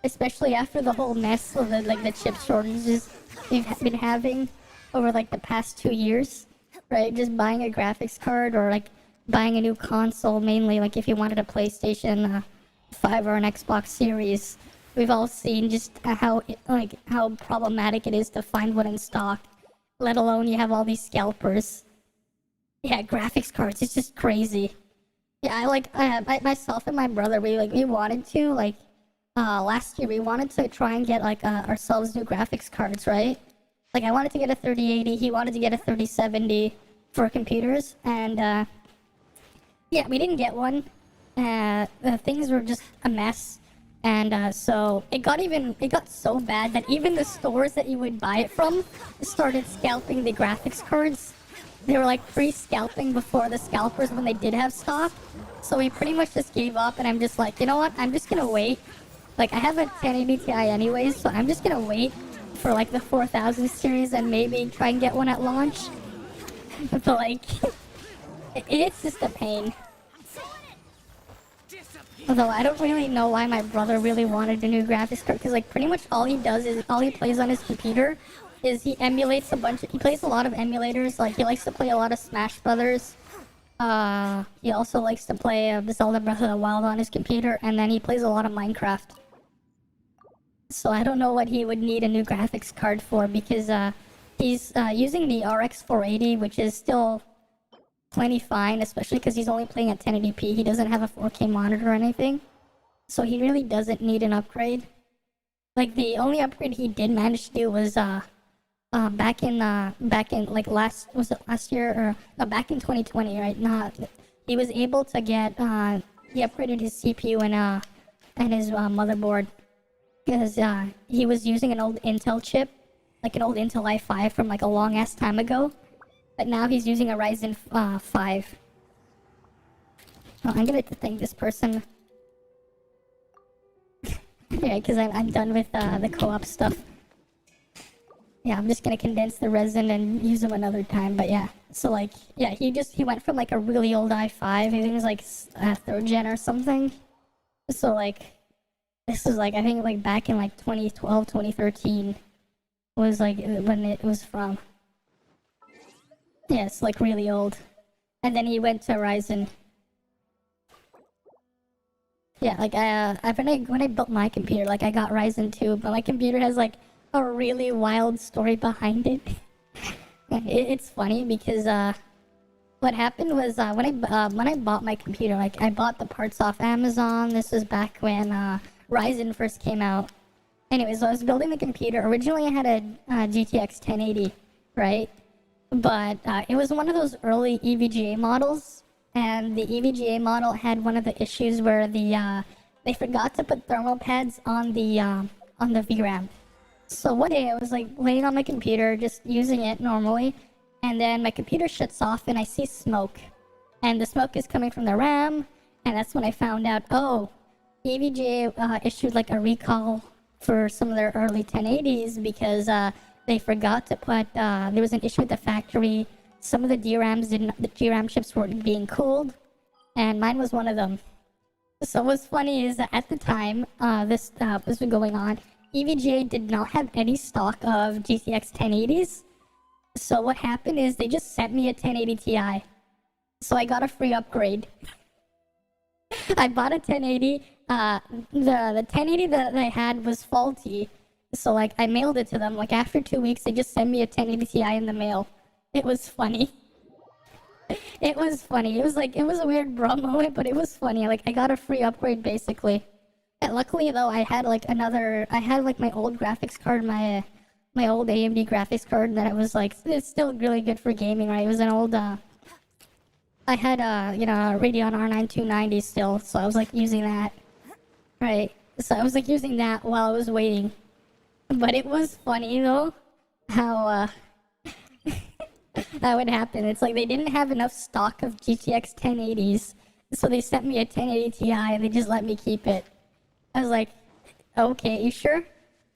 Especially after the whole mess of the chip shortages we've been having over like the past 2 years, right? Just buying a graphics card or like buying a new console, mainly like if you wanted a PlayStation 5 or an Xbox Series. We've all seen just how problematic it is to find one in stock, let alone you have all these scalpers. Yeah, graphics cards, it's just crazy. Yeah, I myself and my brother, we wanted to last year we wanted to try and get ourselves new graphics cards, right? Like I wanted to get a 3080, he wanted to get a 3070 for computers, and yeah, we didn't get one. Things were just a mess, and so it got so bad that even the stores that you would buy it from started scalping the graphics cards. They were like pre-scalping before the scalpers when they did have stock. So we pretty much just gave up, and I'm just like, you know what? I'm just gonna wait. Like I have a 1080 Ti anyways, so I'm just gonna wait for like the 4000 series and maybe try and get one at launch. But like, it's just a pain. Although I don't really know why my brother really wanted a new graphics card, because like pretty much all he does is all he plays on his computer is he emulates he plays a lot of emulators. Like he likes to play a lot of Smash Brothers. He also likes to play Zelda Breath of the Wild on his computer, and then he plays a lot of Minecraft. So I don't know what he would need a new graphics card for, because he's using the RX 480, which is still plenty fine, especially because he's only playing at 1080p. He doesn't have a 4K monitor or anything, so he really doesn't need an upgrade. Like the only upgrade he did manage to do was back in like last year, or no, back in 2020, right? He was able to get he upgraded his CPU and his motherboard, because he was using an old Intel chip, like an old Intel i5 from like a long ass time ago, but now he's using a Ryzen 5. Oh, I'm gonna thank this person. Yeah, because I'm done with the co-op stuff. Yeah, I'm just gonna condense the resin and use them another time. But yeah, so like, yeah, he went from like a really old i5, I think it was like 3rd gen or something. So like, this is like, I think like back in like 2012, 2013 was like when it was from. Yeah, it's like really old. And then he went to Ryzen. Yeah, like when I built my computer, like I got Ryzen 2, but my computer has like a really wild story behind it. It's funny because what happened was when I bought my computer, like I bought the parts off Amazon. This was back when Ryzen first came out. Anyways, so I was building the computer. Originally, I had a GTX 1080, right? But it was one of those early EVGA models. And the EVGA model had one of the issues where they forgot to put thermal pads on the VRAM. So one day I was like laying on my computer, just using it normally, and then my computer shuts off and I see smoke. And the smoke is coming from the RAM, and that's when I found out, oh, EVGA issued like a recall for some of their early 1080s because they forgot to put, there was an issue with the factory. Some of the DRAM chips weren't being cooled, and mine was one of them. So what's funny is that at the time this was going on, EVGA did not have any stock of GTX 1080s. So what happened is they just sent me a 1080 Ti. So I got a free upgrade. I bought a 1080. The 1080 that I had was faulty. So like I mailed it to them. Like after 2 weeks, they just sent me a 1080 Ti in the mail. It was funny. It was funny. It was a weird bro moment, but it was funny. Like I got a free upgrade basically. And luckily though, I had like my old graphics card, my old AMD graphics card that it's still really good for gaming, right? It was an old I had a Radeon R9 290 still, so I was like using that. Right. So I was like using that while I was waiting. But it was funny though how that would happen. It's like they didn't have enough stock of GTX 1080s, so they sent me a 1080 Ti and they just let me keep it. I was like, okay, you sure?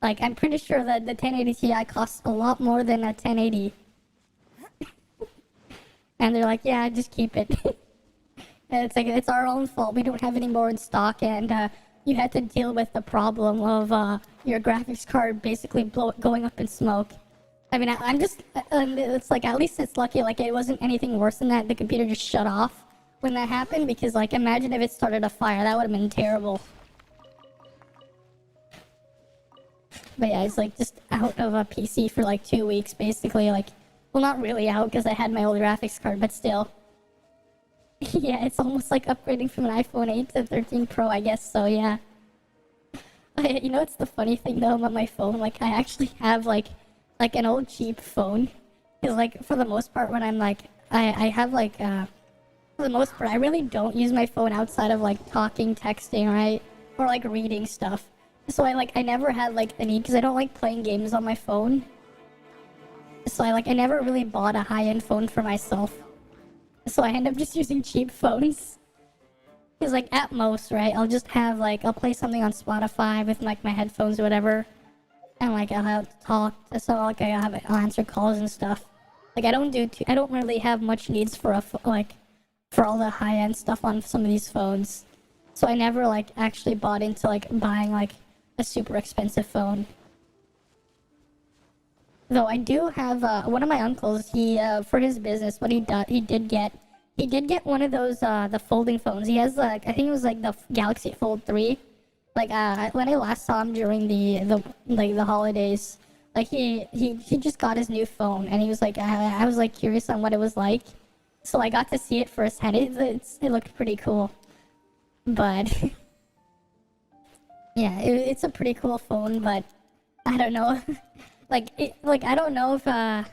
Like, I'm pretty sure that the 1080 Ti costs a lot more than a 1080. And they're like, yeah, just keep it. And it's like, it's our own fault. We don't have any more in stock, and you had to deal with the problem of your graphics card basically going up in smoke. I mean, I'm just, it's like, at least it's lucky, like, it wasn't anything worse than that. The computer just shut off when that happened, because, like, imagine if it started a fire. That would have been terrible. But yeah, it's like just out of a PC for like 2 weeks, basically. Like, well, not really out because I had my old graphics card, but still. Yeah, it's almost like upgrading from an iPhone 8 to 13 Pro, I guess. So yeah. You know, it's the funny thing though about my phone. Like, I actually have like an old cheap phone. Because like for the most part, when I'm like, I have like for the most part, I really don't use my phone outside of like talking, texting, right, or like reading stuff. So I never had like the need, because I don't like playing games on my phone. So I never really bought a high-end phone for myself. So I end up just using cheap phones. Because like at most, right, I'll just have like, I'll play something on Spotify with like my headphones or whatever. And like I'll have to talk, so like I'll answer calls and stuff. Like I don't really have much needs for for all the high-end stuff on some of these phones. So I never like actually bought into like buying like a super expensive phone. Though I do have one of my uncles. He for his business, what he did get one of those the folding phones. He has like, I think it was like the Galaxy Fold 3. Like when I last saw him during the holidays, like he just got his new phone, and he was like, I was like curious on what it was like, so I got to see it firsthand. It looked pretty cool, but. Yeah, it's a pretty cool phone, but I don't know. I don't know if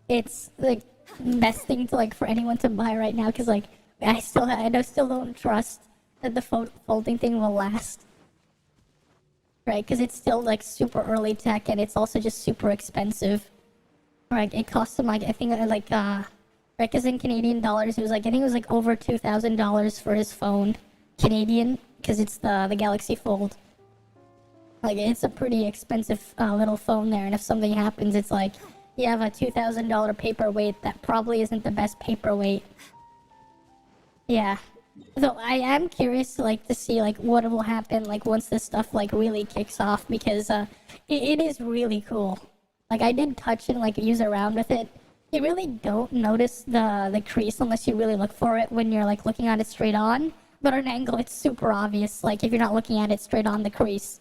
it's like best thing to like for anyone to buy right now, because like I still don't trust that the folding thing will last. Right, because it's still like super early tech, and it's also just super expensive. Right, it costs him like, I think right, because in Canadian dollars it was like, I think it was like over $2,000 for his phone, Canadian, because it's the Galaxy Fold. Like, it's a pretty expensive little phone there, and if something happens, it's like, you have a $2,000 paperweight that probably isn't the best paperweight. Yeah. Though I am curious to see like what will happen like once this stuff like really kicks off, because it is really cool. Like I did touch and like use around with it. You really don't notice the crease unless you really look for it when you're like looking at it straight on. But at an angle, it's super obvious, like if you're not looking at it straight on, the crease.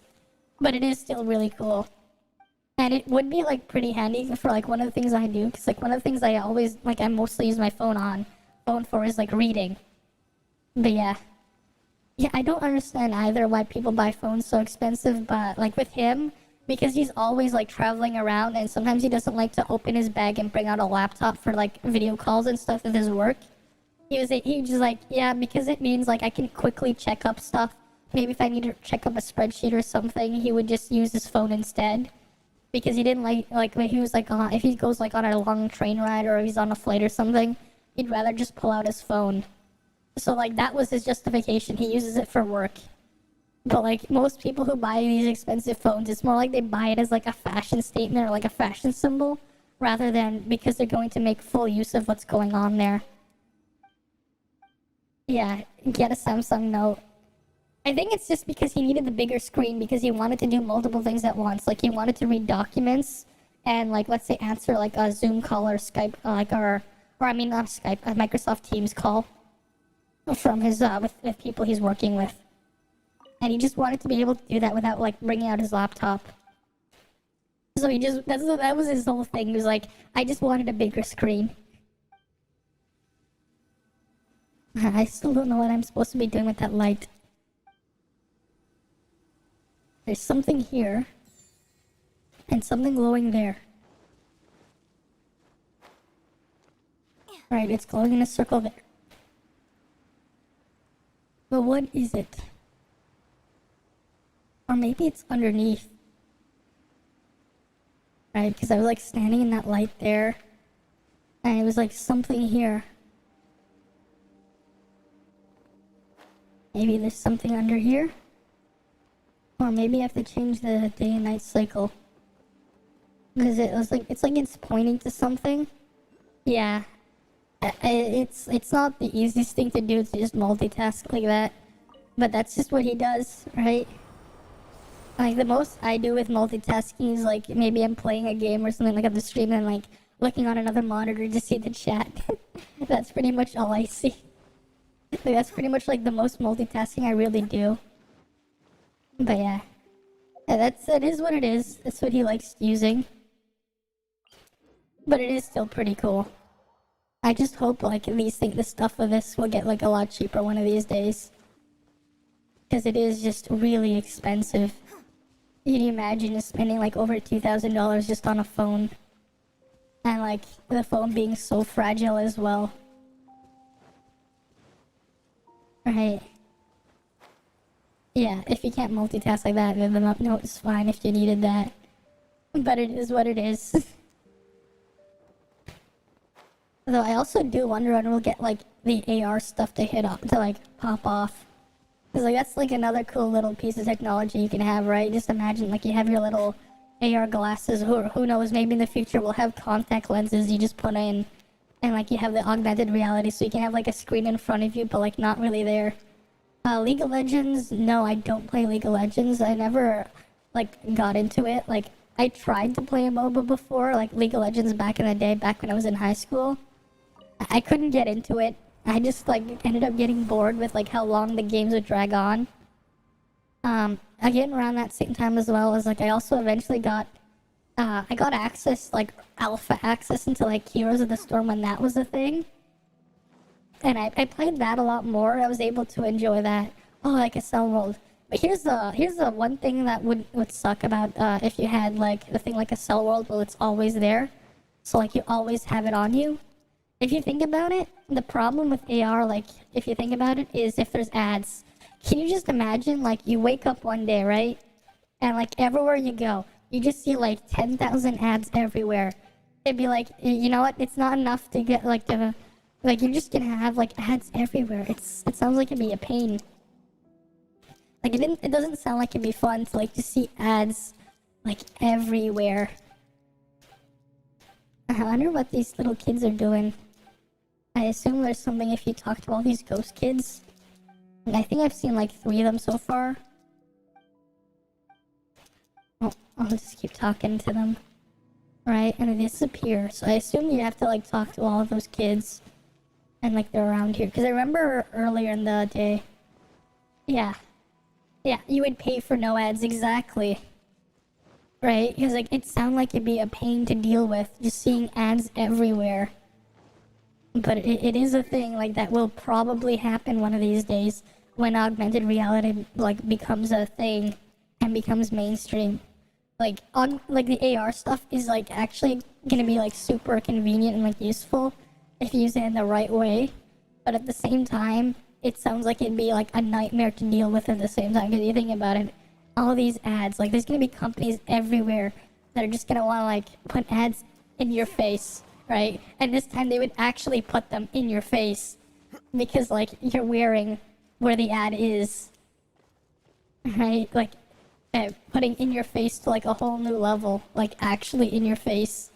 But it is still really cool. And it would be like pretty handy for like one of the things I do, because like one of the things I always like, I mostly use my phone for is like reading. But yeah, I don't understand either why people buy phones so expensive, but like with him, because he's always like traveling around, and sometimes he doesn't like to open his bag and bring out a laptop for like video calls and stuff with his work. He was just like, yeah, because it means like I can quickly check up stuff. Maybe if I need to check up a spreadsheet or something, he would just use his phone instead. Because he didn't like when he was like if he goes like on a long train ride or if he's on a flight or something, he'd rather just pull out his phone. So like that was his justification. He uses it for work. But like most people who buy these expensive phones, it's more like they buy it as like a fashion statement or like a fashion symbol, rather than because they're going to make full use of what's going on there. Yeah, get a Samsung Note. I think it's just because he needed the bigger screen, because he wanted to do multiple things at once. Like he wanted to read documents, and like let's say answer like a Zoom call or Skype, or I mean not Skype, a Microsoft Teams call from his with people he's working with, and he just wanted to be able to do that without like bringing out his laptop. So he just that was his whole thing. He was like, I just wanted a bigger screen. I still don't know what I'm supposed to be doing with that light. There's something here. And something glowing there. Right, it's glowing in a circle there. But what is it? Or maybe it's underneath. Right, because I was like standing in that light there. And it was like something here. Maybe there's something under here? Or maybe I have to change the day and night cycle. Because it's like it's pointing to something. Yeah. It's not the easiest thing to do to just multitask like that. But that's just what he does, right? Like the most I do with multitasking is like maybe I'm playing a game or something like on the stream and like looking on another monitor to see the chat. That's pretty much all I see. Like, that's pretty much like the most multitasking I really do. But yeah. That is what it is. That's what he likes using. But it is still pretty cool. I just hope like the stuff of this will get like a lot cheaper one of these days. Because it is just really expensive. Can you imagine just spending like over $2,000 just on a phone? And like the phone being so fragile as well. Right. Yeah, if you can't multitask like that, then the up note is fine if you needed that. But it is what it is. Though I also do wonder when we'll get like the AR stuff to hit up, to like pop off. Cause like that's like another cool little piece of technology you can have, right? Just imagine like you have your little AR glasses, who knows, maybe in the future we'll have contact lenses you just put in. And like you have the augmented reality, so you can have like a screen in front of you, but like not really there. League of Legends, no, I don't play League of Legends. I never like got into it. Like I tried to play a MOBA before, like League of Legends back in the day, back when I was in high school. I couldn't get into it. I just like ended up getting bored with like how long the games would drag on. Again, around that same time as well as like I also eventually got I got access, like alpha access into like Heroes of the Storm when that was a thing. And I played that a lot more. I was able to enjoy that. Oh, like a cell world. But here's the one thing that would suck about if you had like the thing like a cell world, well it's always there. So like you always have it on you. If you think about it, the problem with AR, like if you think about it, is if there's ads. Can you just imagine like you wake up one day, right? And like everywhere you go, you just see like 10,000 ads everywhere. It'd be like, you know what? It's not enough to get like like you're just gonna have like ads everywhere. It sounds like it'd be a pain. Like it doesn't sound like it'd be fun to like just see ads like everywhere. I wonder what these little kids are doing. I assume there's something if you talk to all these ghost kids. And I think I've seen like 3 of them so far. I'll just keep talking to them. Right, and they disappear. So I assume you have to like talk to all of those kids. And like they're around here. Because I remember earlier in the day. Yeah. Yeah, you would pay for no ads, exactly. Right? Because like it sounded like it'd be a pain to deal with. Just seeing ads everywhere. But it is a thing like that will probably happen one of these days. When augmented reality like becomes a thing. And becomes mainstream. Like the AR stuff is like actually gonna be like super convenient and like useful if you use it in the right way. But at the same time, it sounds like it'd be like a nightmare to deal with at the same time. Because you think about it, all these ads, like there's gonna be companies everywhere that are just gonna want to like put ads in your face, right? And this time they would actually put them in your face because like you're wearing where the ad is, right? Like putting in your face to like a whole new level, like actually in your face.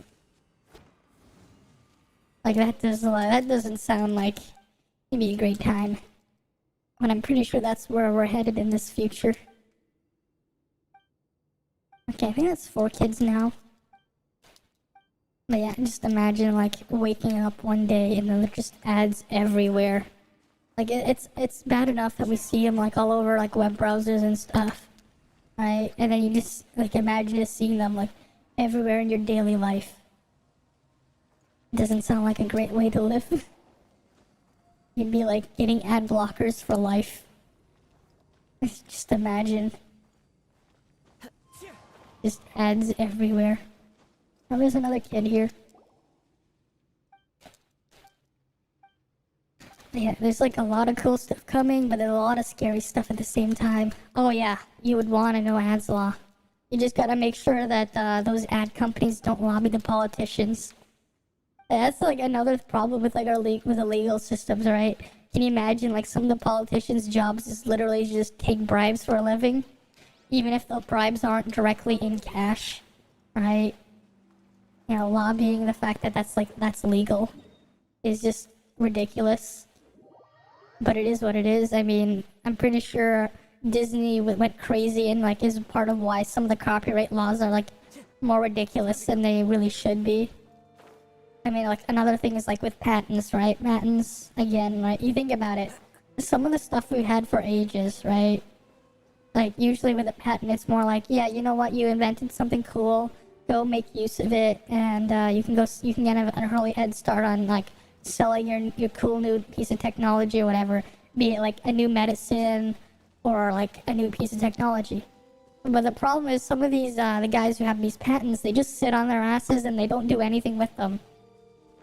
Like that doesn't sound like it'd be a great time. But I'm pretty sure that's where we're headed in this future. Okay, I think that's 4 kids now. But yeah, just imagine like waking up one day and then there's just ads everywhere. Like it's bad enough that we see them like all over like web browsers and stuff, right? And then you just like imagine just seeing them like everywhere in your daily life. Doesn't sound like a great way to live. You'd be like getting ad blockers for life. Just imagine. Just ads everywhere. Oh, there's another kid here. Yeah, there's like a lot of cool stuff coming, but there's a lot of scary stuff at the same time. Oh yeah, you would want to know ads law. You just gotta make sure that those ad companies don't lobby the politicians. That's like another problem with like with the legal systems, right? Can you imagine like some of the politicians' jobs is literally just take bribes for a living, even if the bribes aren't directly in cash, right? You know, lobbying the fact that that's legal is just ridiculous. But it is what it is. I mean, I'm pretty sure Disney went crazy and like is part of why some of the copyright laws are like more ridiculous than they really should be. I mean, like another thing is like with patents, right? Patents, again, right? You think about it. Some of the stuff we've had for ages, right? Like usually with a patent, it's more like, yeah, you know what? You invented something cool. Go make use of it, and you can get an early head start on like selling your cool new piece of technology or whatever, be it like a new medicine or like a new piece of technology. But the problem is some of these the guys who have these patents, they just sit on their asses and they don't do anything with them.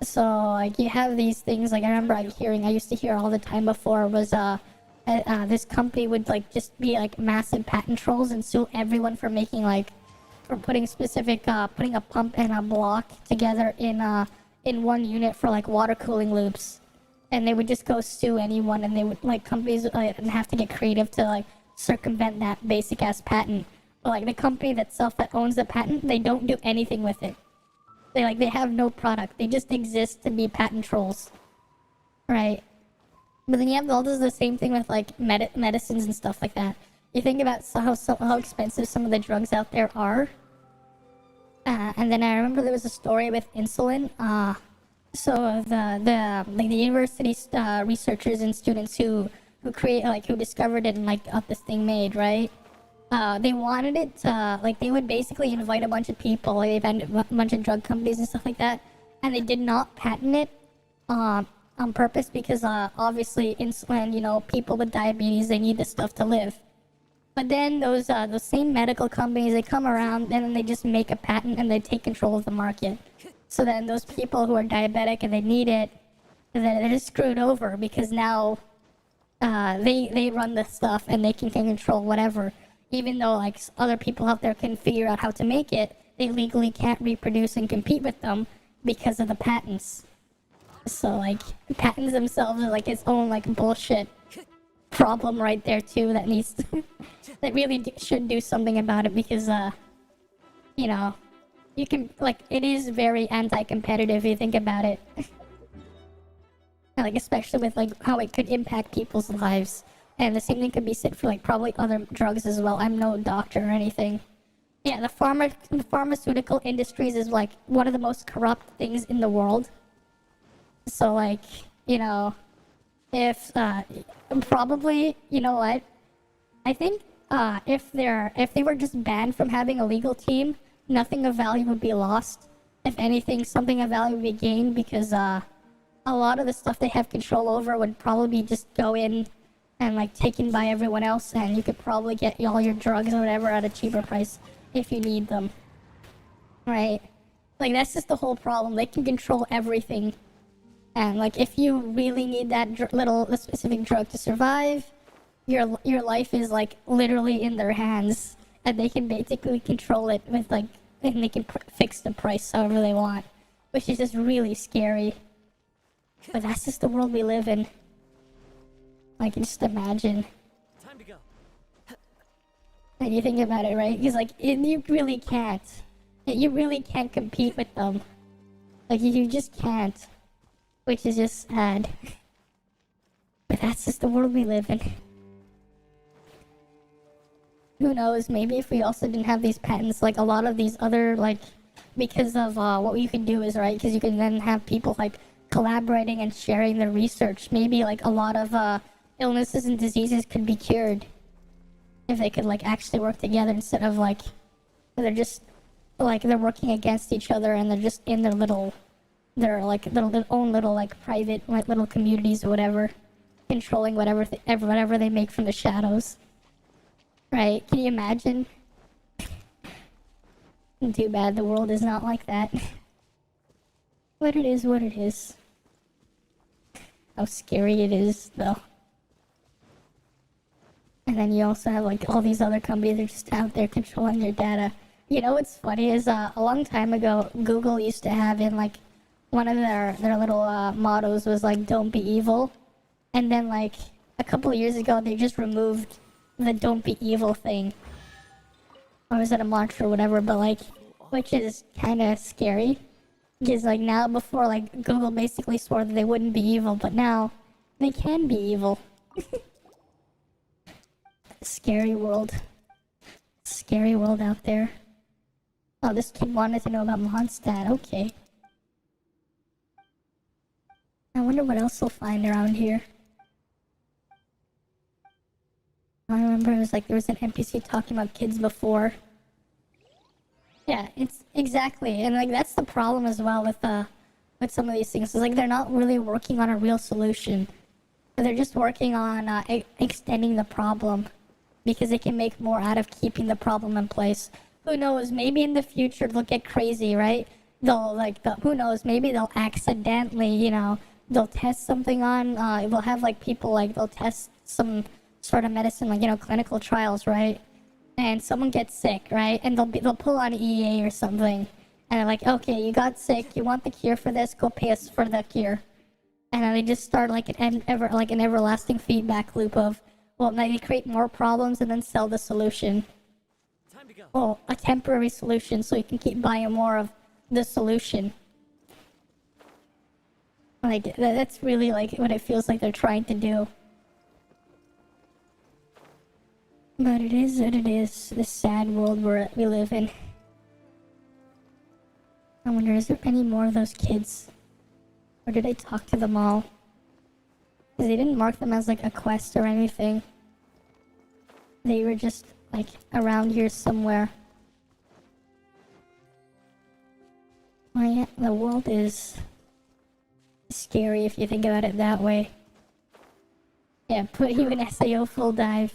So like you have these things, like I remember I used to hear all the time before was this company would like just be like massive patent trolls and sue everyone for making like for putting a pump and a block together in one unit for like water cooling loops, and they would just go sue anyone, and they would like companies would have to get creative to like circumvent that basic ass patent. But like the company that owns the patent, they don't do anything with it. They have no product. They just exist to be patent trolls, right? But then you have all this the same thing with like medicines and stuff like that. You think about how expensive some of the drugs out there are. And then I remember there was a story with insulin. So the university researchers and students who discovered it and like got this thing made, right? They wanted it to, like, they would basically invite a bunch of people, like, they invited a bunch of drug companies and stuff like that, and they did not patent it on purpose because obviously insulin, you know, people with diabetes, they need this stuff to live. But then those same medical companies, they come around and then they just make a patent and they take control of the market. So then those people who are diabetic and they need it, they're just screwed over because now they run the stuff and they can control whatever. Even though like other people out there can figure out how to make it, they legally can't reproduce and compete with them because of the patents. So like patents themselves are like its own like bullshit problem right there too that needs to, that really should do something about it because you know, you can like it is very anti-competitive if you think about it. Like especially with like how it could impact people's lives. And the same thing could be said for like probably other drugs as well. I'm no doctor or anything. Yeah, the pharmaceutical industries is like one of the most corrupt things in the world. So like, you know, if probably, you know what? I think if they were just banned from having a legal team, nothing of value would be lost. If anything, something of value would be gained because a lot of the stuff they have control over would probably just go in and like taken by everyone else, and you could probably get all your drugs or whatever at a cheaper price if you need them, right? Like that's just the whole problem. They can control everything, and like if you really need that the specific drug to survive, your life is like literally in their hands, and they can basically control it with like, and they can fix the price however they want, which is just really scary. But that's just the world we live in. Like, just imagine. Time to go. And you think about it, right? Because, like, you really can't. You really can't compete with them. Like, you just can't. Which is just sad. But that's just the world we live in. Who knows, maybe if we also didn't have these patents, like, a lot of these other, like, because of what you can do is, right, because you can then have people like collaborating and sharing their research. Maybe like a lot of illnesses and diseases could be cured if they could like actually work together instead of like they're just like they're working against each other and they're just in their own little like private like little communities or whatever, controlling whatever they make from the shadows. Right? Can you imagine? Too bad the world is not like that. But it is what it is. How scary it is, though. And then you also have like all these other companies that are just out there controlling your data. You know what's funny is a long time ago, Google used to have in like one of their little mottos was like "Don't be evil," and then like a couple of years ago they just removed the "Don't be evil" thing, or was it a mantra or whatever? But like, which is kind of scary, because like now before like Google basically swore that they wouldn't be evil, but now they can be evil. Scary world out there. Oh, this kid wanted to know about Mondstadt. Okay. I wonder what else we'll find around here. I remember it was like there was an NPC talking about kids before. Yeah, it's exactly, and like that's the problem as well with some of these things. It's like they're not really working on a real solution. They're just working on extending the problem because they can make more out of keeping the problem in place. Who knows? Maybe in the future they'll get crazy, right? Who knows? Maybe they'll accidentally, they'll test something on. They'll have like people like they'll test some sort of medicine, like clinical trials, right? And someone gets sick, right? And they'll pull on EA or something, and they're like, okay, you got sick, you want the cure for this? Go pay us for the cure. And then they just start like an everlasting feedback loop of, well, now they create more problems and then sell the solution. Time to go. Well, a temporary solution so you can keep buying more of the solution. Like, that's really like what it feels like they're trying to do. But it is what it is, this sad world we live in. I wonder, is there any more of those kids? Or did I talk to them all? Because they didn't mark them as like a quest or anything. They were just like around here somewhere. Well, yeah, the world is scary if you think about it that way. Yeah, put you in SAO full dive.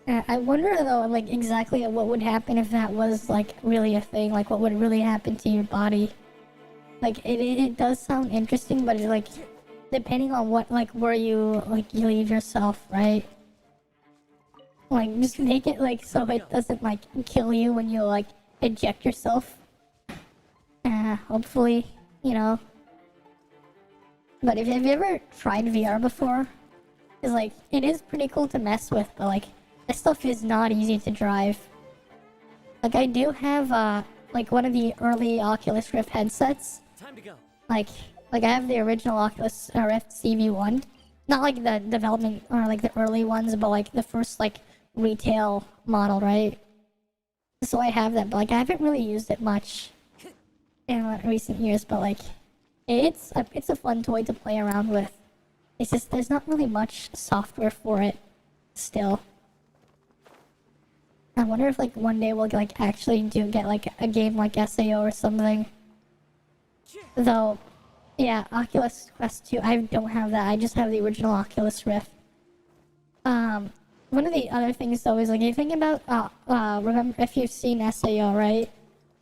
I wonder though, like exactly what would happen if that was like really a thing. Like what would really happen to your body. Like it does sound interesting, but it's like depending on what like where you leave yourself, right? Like just make it like so it doesn't like kill you when you like eject yourself. Hopefully, But have you ever tried VR before? Cause like it is pretty cool to mess with, but like this stuff is not easy to drive. Like I do have like one of the early Oculus Rift headsets. Time to go. Like I have the original Oculus Rift CV1. Not like the development or like the early ones, but like the first like retail model, right? So I have that, but like I haven't really used it much in recent years, but like it's a fun toy to play around with. It's just there's not really much software for it still. I wonder if like one day we'll like actually get like a game like SAO or something. Though, yeah, Oculus Quest 2, I don't have that. I just have the original Oculus Rift. One of the other things though is like you think about remember if you've seen SAO, right?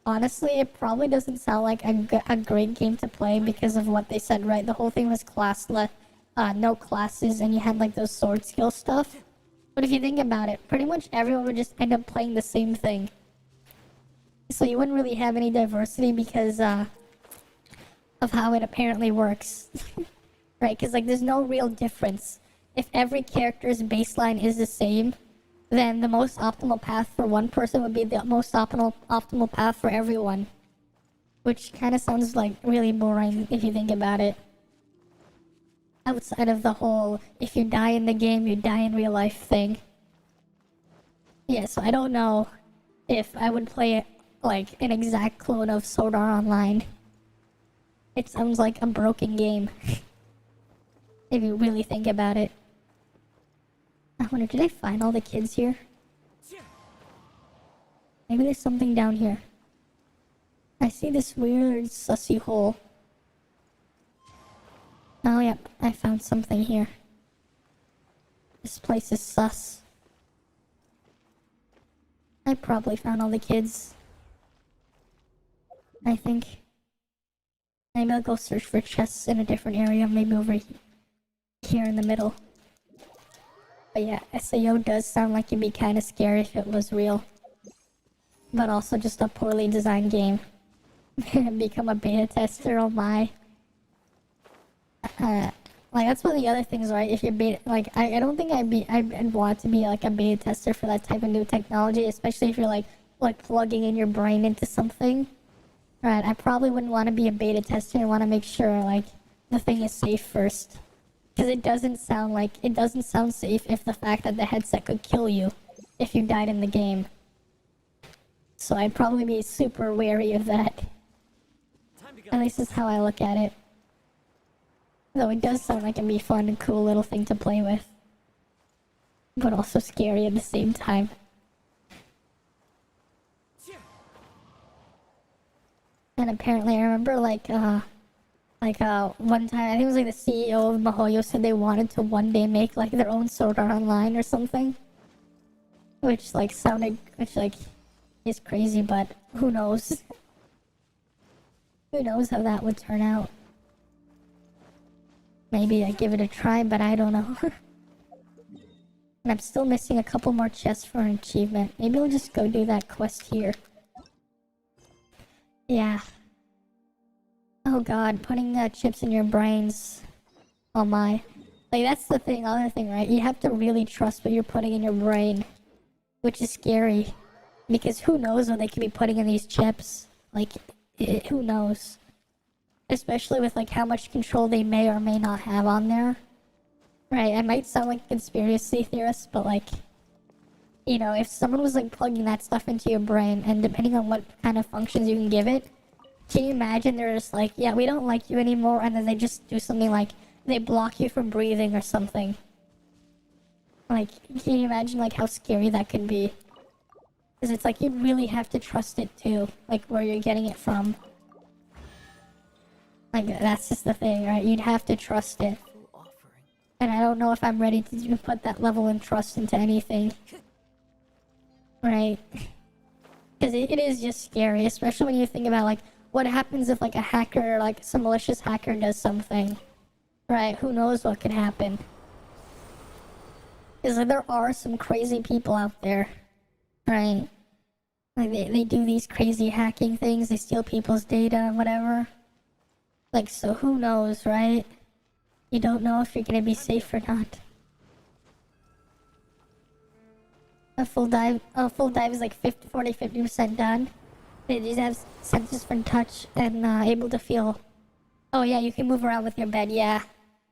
Honestly, it probably doesn't sound like a great game to play because of what they said, right? The whole thing was classless, no classes, and you had like those sword skill stuff. But if you think about it, pretty much everyone would just end up playing the same thing. So you wouldn't really have any diversity because of how it apparently works. Right? Because like there's no real difference. If every character's baseline is the same, then the most optimal path for one person would be the most optimal path for everyone. Which kind of sounds like really boring if you think about it. Outside of the whole, if you die in the game, you die in real life thing. Yeah, so I don't know if I would play like an exact clone of Sword Art Online. It sounds like a broken game. If you really think about it. I wonder, did I find all the kids here? Maybe there's something down here. I see this weird sussy hole. Oh yep, I found something here. This place is sus. I probably found all the kids. I think. Maybe I'll go search for chests in a different area, maybe over here in the middle. But yeah, SAO does sound like it'd be kind of scary if it was real. But also just a poorly designed game. Become a beta tester, oh my. Like, that's one of the other things, right? If you're beta, like, I don't think I'd want to be like a beta tester for that type of new technology, especially if you're like plugging in your brain into something. Right, I probably wouldn't want to be a beta tester. I want to make sure, like, the thing is safe first. Because it doesn't sound safe if the fact that the headset could kill you if you died in the game. So I'd probably be super wary of that. At least that's how I look at it. Though it does sound like it'd be a fun and cool little thing to play with. But also scary at the same time. And apparently I remember one time, I think it was like the CEO of MiHoYo said they wanted to one day make like their own Sword Art Online or something. Which is crazy, but who knows? Who knows how that would turn out? Maybe I'd give it a try, but I don't know. And I'm still missing a couple more chests for an achievement. Maybe I'll just go do that quest here. Yeah. Oh god, putting chips in your brains. Oh my. Like, that's the thing, other thing, right? You have to really trust what you're putting in your brain. Which is scary. Because who knows what they could be putting in these chips. Like, who knows? Especially with, like, how much control they may or may not have on there. Right, I might sound like a conspiracy theorist, but, like, you know, if someone was, like, plugging that stuff into your brain, and depending on what kind of functions you can give it, can you imagine they're just like, yeah, we don't like you anymore, and then they just do something like, they block you from breathing or something. Like, can you imagine, like, how scary that could be? Because it's like, you really have to trust it, too. Like, where you're getting it from. Like, that's just the thing, right? You'd have to trust it. And I don't know if I'm ready to put that level of trust into anything. Right? Because it is just scary, especially when you think about, like, what happens if, like, a hacker, like, some malicious hacker does something. Right? Who knows what could happen. Because like, there are some crazy people out there. Right? Like, they do these crazy hacking things, they steal people's data and whatever. Like, so who knows, right? You don't know if you're gonna be safe or not. A full dive is like 50% done. They just have sensors for touch and able to feel. Oh yeah, you can move around with your bed, yeah.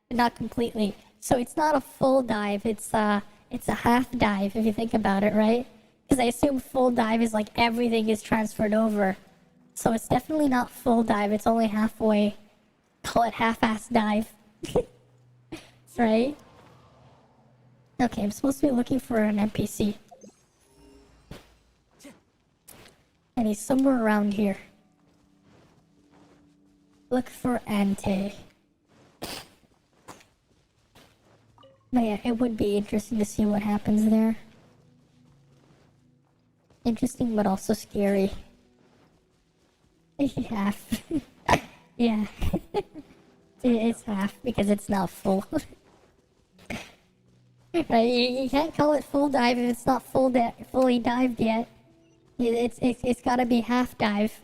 But not completely. So it's not a full dive, it's a half dive if you think about it, right? Because I assume full dive is like everything is transferred over. So it's definitely not full dive, it's only halfway. Call it half-ass dive. Right? Okay, I'm supposed to be looking for an NPC. And he's somewhere around here. Look for Ante. But yeah, it would be interesting to see what happens there. Interesting, but also scary. Half. Yeah. It's half, because it's not full. Right, you can't call it full dive if it's not fully dived yet. It's gotta be half dive.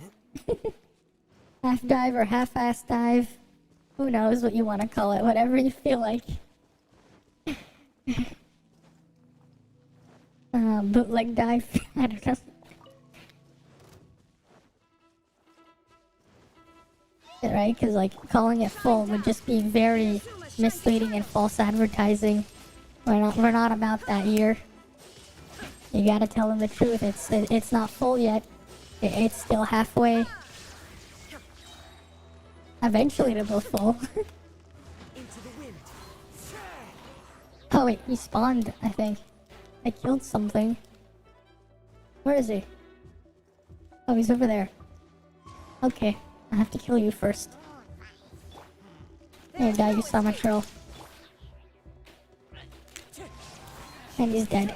Half dive or half-ass dive. Who knows what you want to call it, whatever you feel like. Bootleg dive. I don't know. Right? Because like calling it full would just be very misleading and false advertising. We're not about that here. You gotta tell them the truth. It's not full yet. It's still halfway. Eventually it'll go full. Into the wind. Oh wait, he spawned, I think. I killed something. Where is he? Oh, he's over there. Okay, I have to kill you first. There you go, you saw my troll. And he's dead.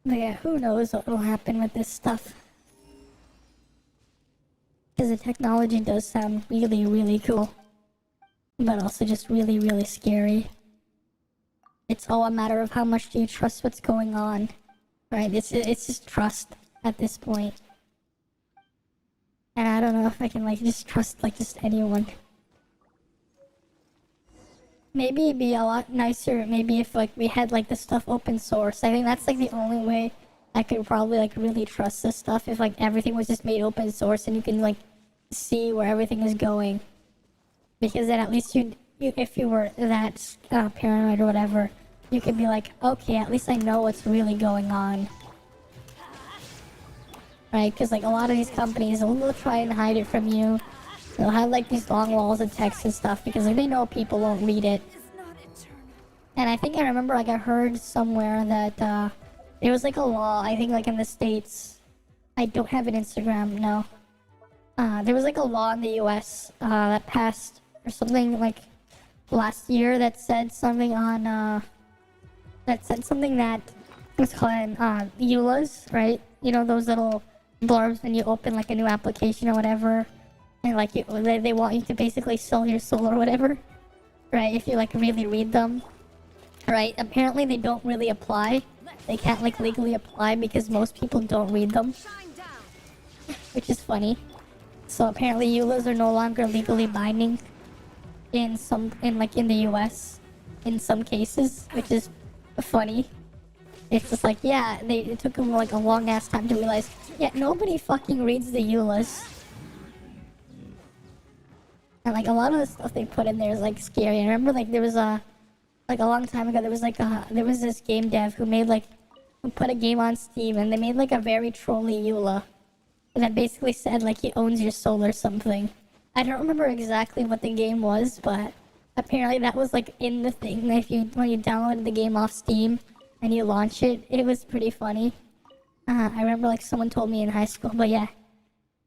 But yeah, who knows what will happen with this stuff. Because the technology does sound really, really cool. But also just really, really scary. It's all a matter of how much do you trust what's going on. Right? It's just trust at this point. And I don't know if I can like just trust like just anyone. Maybe it'd be a lot nicer maybe if like we had like the stuff open source. I think that's like the only way I could probably like really trust this stuff, if like everything was just made open source and you can like see where everything is going. Because then at least you if you were that paranoid or whatever, you could be like, okay, at least I know what's really going on. Right? Because like a lot of these companies, they'll try and hide it from you. They'll have like these long walls of text and stuff because like they know people won't read it. And I think I remember like I heard somewhere that there was like a law, I think like in the States. I don't have an Instagram, no. There was like a law in the US that passed or something like last year that said something on that was called EULAs, right? You know, those little blurbs when you open like a new application or whatever. And like they want you to basically sell your soul or whatever, right? If you like really read them, right? Apparently they don't really apply. They can't like legally apply because most people don't read them, which is funny. So apparently EULAs are no longer legally binding in the US in some cases, which is funny. It's just like, yeah, it took them like a long ass time to realize, yeah, nobody fucking reads the EULAs. And like a lot of the stuff they put in there is like scary. I remember like there was a long time ago there was this game dev who put a game on Steam and they made like a very trolly EULA that basically said like he owns your soul or something. I don't remember exactly what the game was, but apparently that was like in the thing when you downloaded the game off Steam and you launch it. It was pretty funny. I remember like someone told me in high school, but yeah.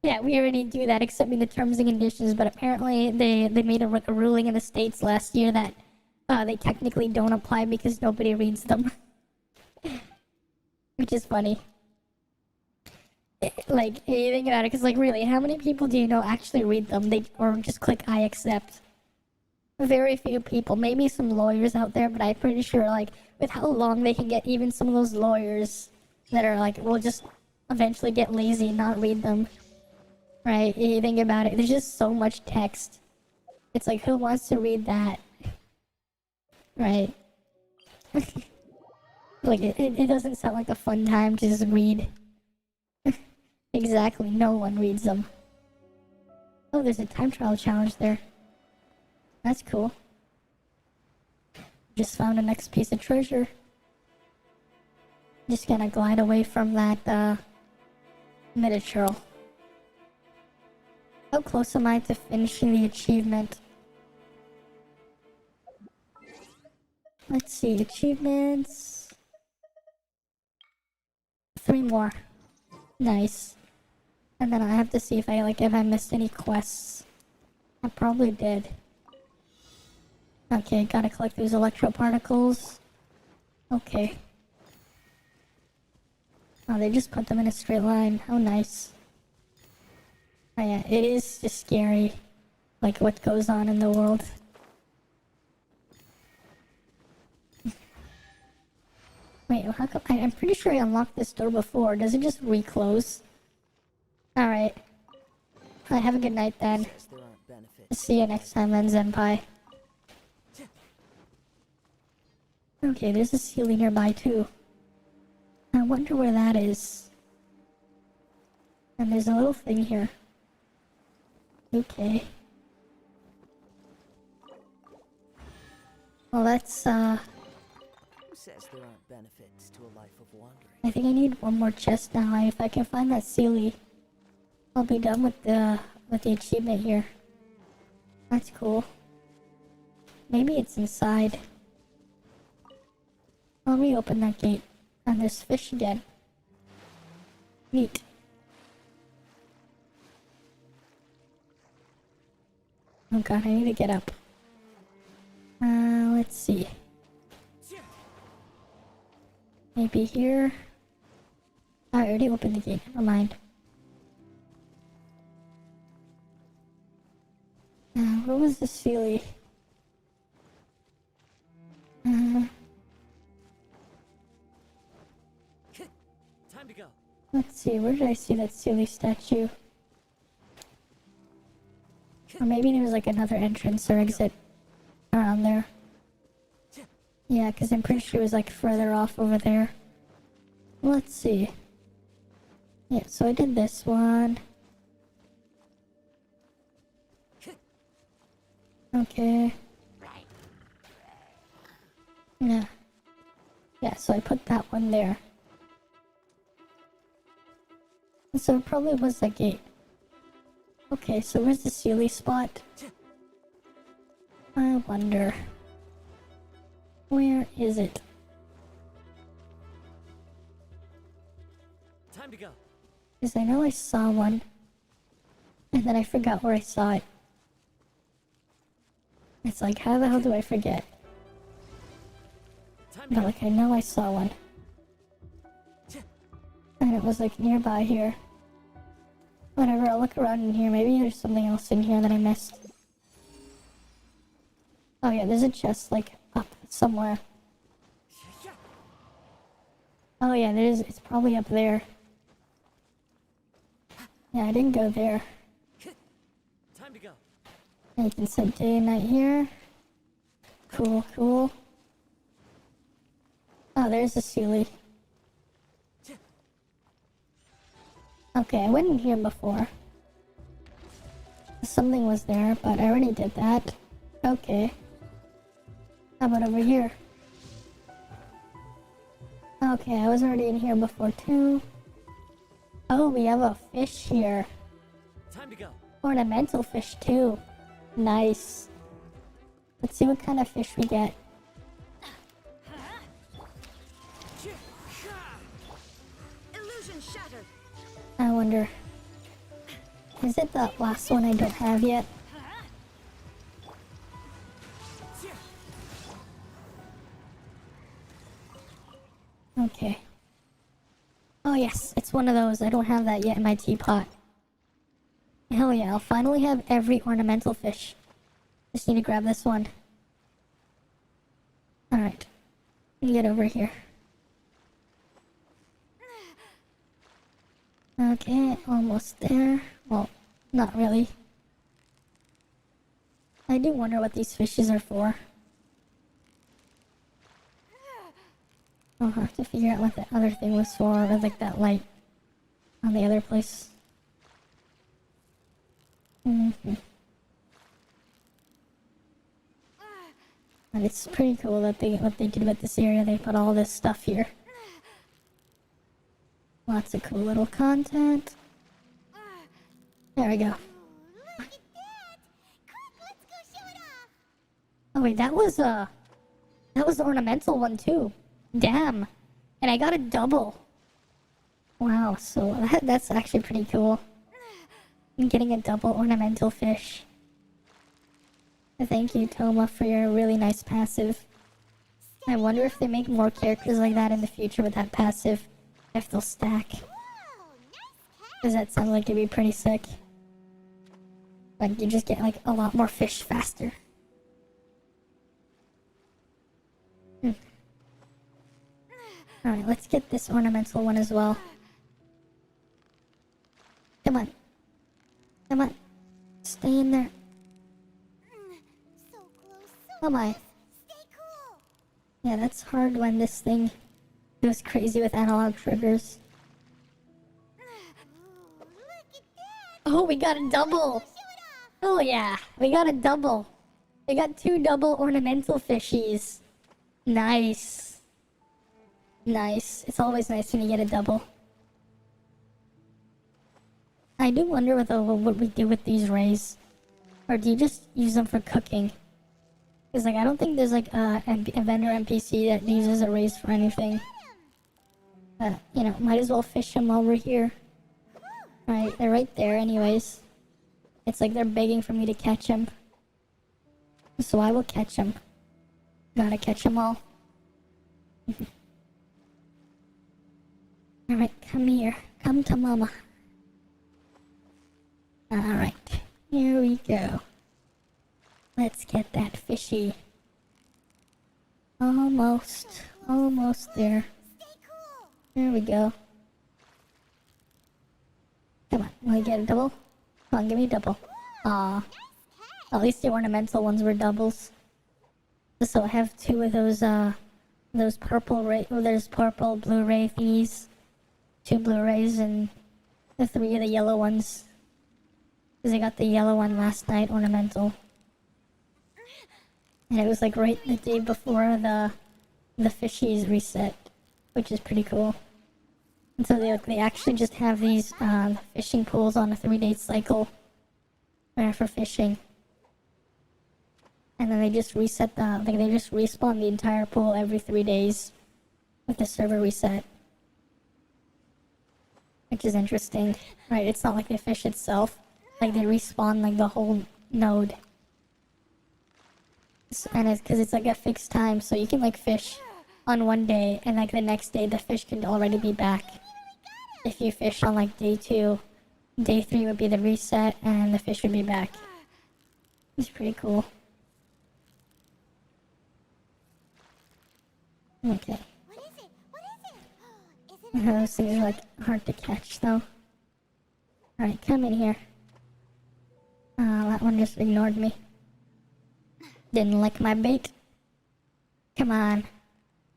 Yeah, we already do that, accepting the terms and conditions, but apparently they made a ruling in the States last year that they technically don't apply because nobody reads them. Which is funny. Like, you think about it, because like really, how many people do you know actually read them? Or just click I accept? Very few people, maybe some lawyers out there, but I'm pretty sure like with how long they can get, even some of those lawyers that are like, will just eventually get lazy and not read them. Right, you think about it, there's just so much text. It's like, who wants to read that? Right. Like, it doesn't sound like a fun time to just read. Exactly, no one reads them. Oh, there's a time trial challenge there. That's cool. Just found the next piece of treasure. Just gonna glide away from that, miniature. How close am I to finishing the achievement? Let's see, achievements. 3 more. Nice. And then I have to see if I missed any quests. I probably did. Okay, gotta collect those electro particles. Okay. Oh, they just put them in a straight line. How nice. Oh yeah, it is just scary, like what goes on in the world. Wait, how come I'm pretty sure I unlocked this door before. Does it just reclose? Alright. Have a good night then. See you next time then, Senpai. Okay, there's a ceiling nearby too. I wonder where that is. And there's a little thing here. Okay. Well, let's Who says there aren't benefits? leads to a life of wandering. I think I need one more chest now. If I can find that Sealy, I'll be done with the achievement here. That's cool. Maybe it's inside. I'll reopen that gate. And there's fish again. Neat. Oh god, I need to get up. Let's see. Maybe here. I already opened the gate. Never mind. What was the Sealy? Time to go. Let's see, where did I see that Sealy statue? Or maybe there was like another entrance or exit around there. Yeah, because I'm pretty sure it was like further off over there. Let's see. Yeah, so I did this one. Okay. Yeah. Yeah, so I put that one there. So it probably was that gate. Okay, so where's the Sealy spot? I wonder. Where is it? Time to go. Because I know I saw one. And then I forgot where I saw it. It's like, how the hell do I forget? But like, I know I saw one. And it was like nearby here. Whatever, I'll look around in here. Maybe there's something else in here that I missed. Oh yeah, there's a chest like up somewhere. Oh yeah, there is. It's probably up there. Yeah, I didn't go there. Time to go. You can set day and night here. Cool, cool. Oh, there's the Sealy. Okay, I went in here before. Something was there, but I already did that. Okay. How about over here? Okay, I was already in here before too. Oh, we have a fish here. Time to go. Ornamental fish too. Nice. Let's see what kind of fish we get. Illusion shattered. I wonder. Is it that last one I don't have yet? Okay. Oh yes, it's one of those. I don't have that yet in my teapot. Hell yeah, I'll finally have every ornamental fish. Just need to grab this one. Alright. Get over here. Okay, almost there. Well, not really. I do wonder what these fishes are for. I'll have to figure out what the other thing was for, or like that light on the other place. And it's pretty cool that what they did with this area. They put all this stuff here. Lots of cool little content. There we go. Look at that! Quick, let's go show it off! Oh wait, that was the ornamental one too. Damn. And I got a double. Wow, so that's actually pretty cool. I'm getting a double ornamental fish. Thank you, Toma, for your really nice passive. I wonder if they make more characters like that in the future with that passive. If they'll stack. Whoa, nice catch! Does that sound like it'd be pretty sick? Like you just get like a lot more fish faster. Alright, let's get this ornamental one as well. Come on. Come on. Stay in there. So close, so Oh my. stay cool! Yeah, that's hard when this thing goes crazy with analog triggers. Ooh, look at that! Oh, we got a double! Show it off! Oh yeah, we got a double. We got 2 double ornamental fishies. Nice. Nice. It's always nice when you get a double. I do wonder what we do with these rays. Or do you just use them for cooking? Because, like, I don't think there's, like, a vendor NPC that uses a rays for anything. You know, might as well fish them while we're here. Right, they're right there anyways. It's like they're begging for me to catch them. So I will catch them. Gotta catch them all. Alright, come here. Come to mama. Alright, here we go. Let's get that fishy. Almost there. There we go. Come on, will I get a double? Come on, give me a double. Aw. At least the ornamental ones were doubles. So I have two of those purple ray. Oh, there's purple Blu-ray thingies. 2 Blu-rays and the 3 of the yellow ones. Because I got the yellow one last night, ornamental. And it was like right the day before the fishies reset, which is pretty cool. And so they actually just have these fishing pools on a 3-day cycle for fishing. And then they just reset they just respawn the entire pool every 3 days with the server reset. Which is interesting. Right, it's not like the fish itself. Like they respawn like the whole node. And it's because it's like a fixed time, so you can like fish on one day and like the next day the fish could already be back. If you fish on like day 2, day 3 would be the reset and the fish would be back. It's pretty cool. Okay. What is it? What is it? Those things are like hard to catch though. Alright, come in here. That one just ignored me. Didn't like my bait. Come on.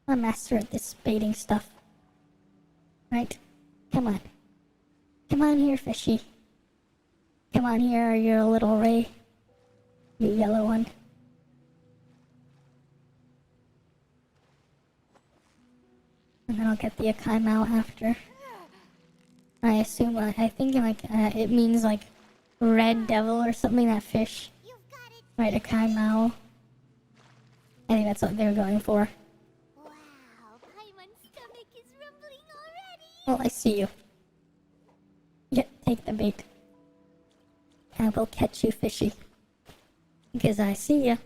I'm master at this baiting stuff. Right? Come on. Come on here, fishy. Come on here, you're a little ray. You yellow one. And then I'll get the Akai Mao after. I assume, I think like, it means like red devil or something, that fish. You've got it. Right, Akai Mao. I think that's what they were going for. Wow, Paimon's stomach is rumbling already. Well, I see you. Yeah, take the bait. I will catch you, fishy. Because I see you.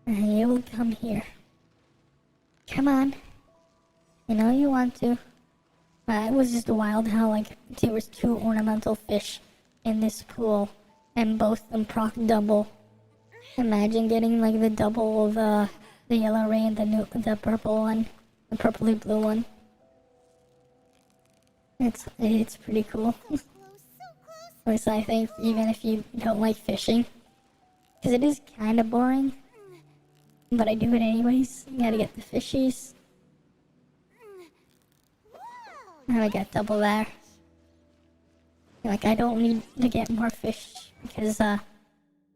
And you will come here. Come on. You know you want to. It was just wild how, like, there was 2 ornamental fish in this pool. And both of them proc double. Imagine getting, like, the double of the yellow ray and the purple one. The purpley blue one. It's pretty cool. So close. At least I think, even if you don't like fishing. Because it is kind of boring. But I do it anyways. You gotta get the fishies. Whoa. And I got double there. Like, I don't need to get more fish. Because,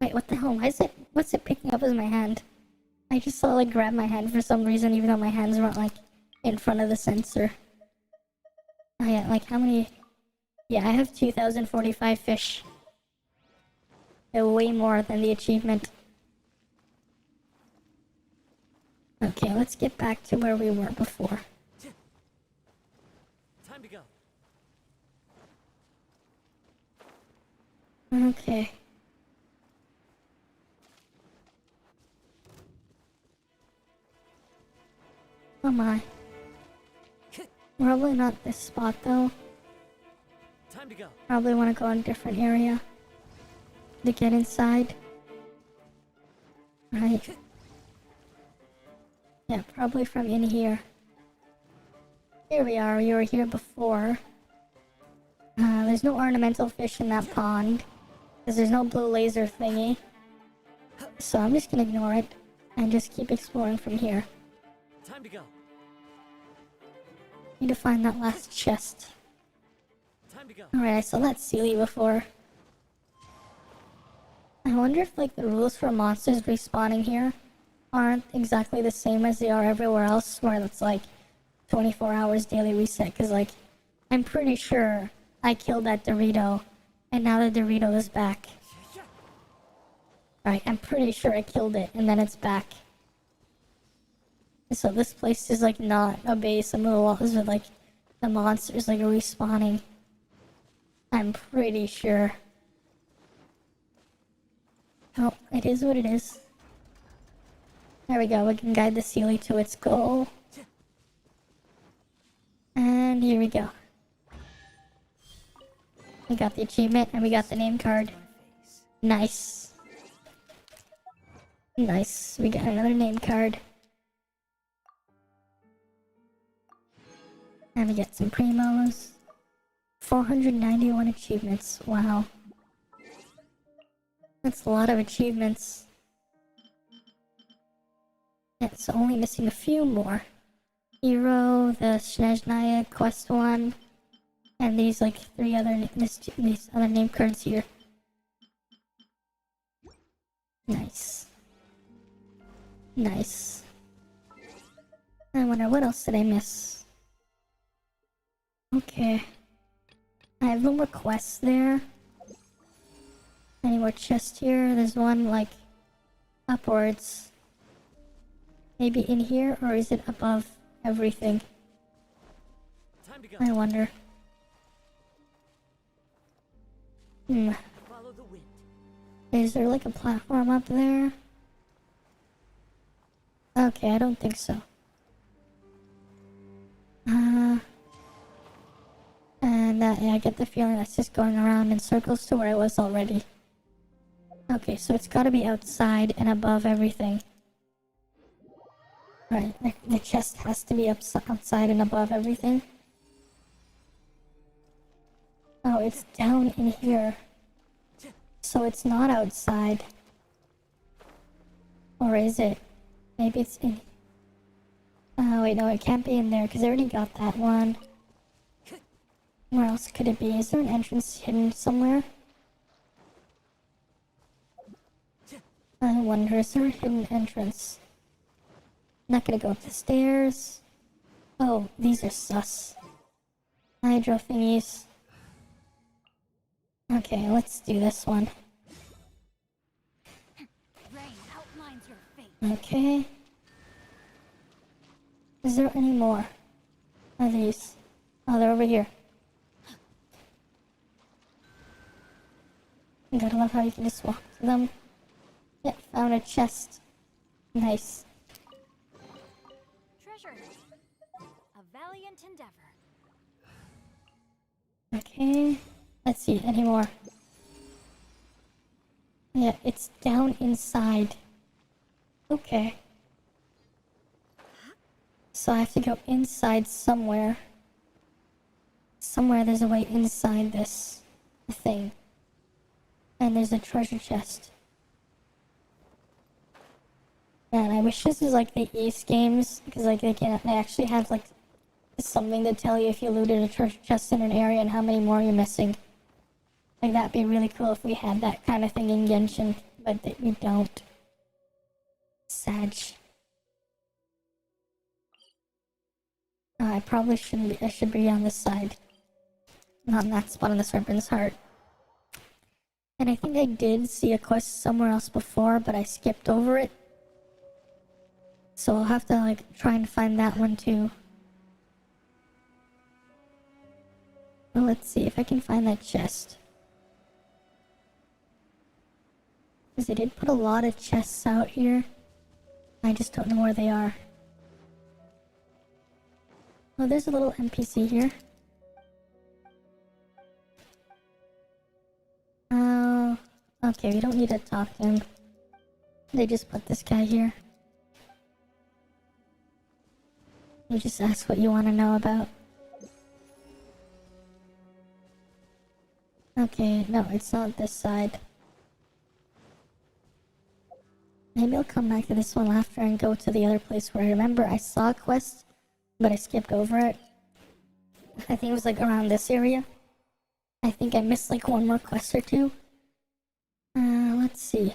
wait, what the hell? What's it picking up as my hand? I just saw, like, grab my hand for some reason, even though my hands weren't, like, in front of the sensor. Oh, yeah, like, how many? Yeah, I have 2,045 fish. Way more than the achievement. Okay, let's get back to where we were before. Time to go. Okay. Oh my. Probably not this spot though. Time to go. Probably want to go in a different area to get inside. Right. Yeah, probably from in here. Here we are. We were here before. There's no ornamental fish in that pond. Because there's no blue laser thingy. So I'm just gonna ignore it. And just keep exploring from here. Time to go. Need to find that last chest. Time to go. Alright, I saw that Sealy before. I wonder if like the rules for monsters respawning here aren't exactly the same as they are everywhere else, where it's like 24 hours daily reset. Because, like, I'm pretty sure I killed that Dorito, and now the Dorito is back. Right, I'm pretty sure I killed it, and then it's back. So this place is, like, not a base. Some of the walls are, like, the monsters, like, respawning. I'm pretty sure. Oh, it is what it is. There we go, we can guide the Sealy to its goal. And here we go. We got the achievement and we got the name card. Nice. Nice, we got another name card. And we get some primos. 491 achievements, wow. That's a lot of achievements. Yeah, so only missing a few more. Hero, the Snezhnaya quest one, and these like these other name cards here. Nice. Nice. I wonder what else did I miss? Okay. I have no more quests there. Any more chests here? There's one like upwards. Maybe in here, or is it above everything? Time to go. I wonder. Follow the wind. Is there like a platform up there? Okay, I don't think so. And yeah, I get the feeling that's just going around in circles to where I was already. Okay, so it's gotta be outside and above everything. Right, the chest has to be outside and above everything. Oh, it's down in here. So it's not outside. Or is it? Maybe it's in... Oh wait, no, it can't be in there because I already got that one. Where else could it be? Is there an entrance hidden somewhere? I wonder, is there a hidden entrance? Not gonna go up the stairs. Oh, these are sus. Hydro thingies. Okay, let's do this one. Rain outlines your fate. Okay. Is there any more of these? Oh, they're over here. I gotta love how you can just walk to them. Yeah, found a chest. Nice. Treasure. A valiant endeavor. Okay. Let's see, any more? Yeah, it's down inside. Okay. So I have to go inside somewhere. Somewhere there's a way inside this thing. And there's a treasure chest. Man, I wish this was like the East games, because like they actually have like something to tell you if you looted a treasure chest in an area and how many more you're missing. Like that'd be really cool if we had that kind of thing in Genshin, but we don't. Sag. I probably shouldn't be, I should be on this side. Not in that spot on the Serpent's Heart. And I think I did see a quest somewhere else before, but I skipped over it. So I'll have to like try and find that one too. Well, let's see if I can find that chest. Because they did put a lot of chests out here. I just don't know where they are. Oh, there's a little NPC here. Oh, okay, we don't need to talk to him. They just put this guy here. You just ask what you want to know about. Okay, no, it's not this side. Maybe I'll come back to this one after and go to the other place where I remember I saw a quest, but I skipped over it. I think it was like around this area. I think I missed like one more quest or two. Let's see.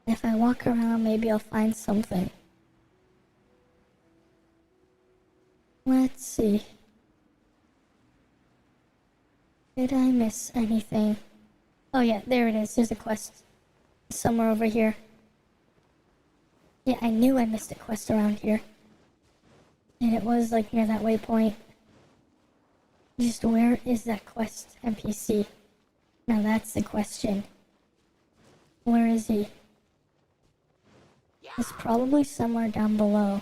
If I walk around, maybe I'll find something. Let's see. Did I miss anything? Oh yeah, there it is. There's a quest. Somewhere over here. Yeah, I knew I missed a quest around here. And it was like near that waypoint. Just where is that quest NPC? Now that's the question. Where is he? He's probably somewhere down below.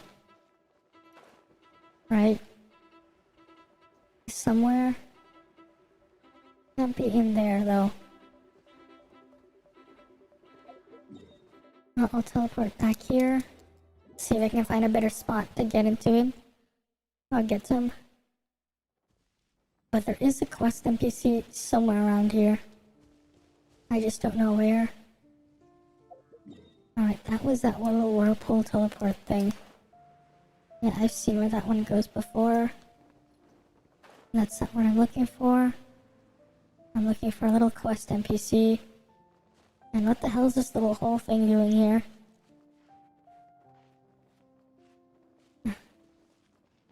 Right? Somewhere. Can't be in there though. I'll teleport back here. See if I can find a better spot to get into him. I'll get to him. But there is a quest NPC somewhere around here. I just don't know where. Alright, that was that little whirlpool teleport thing. Yeah, I've seen where that one goes before. That's not what I'm looking for. I'm looking for a little quest NPC. And what the hell is this little hole thing doing here?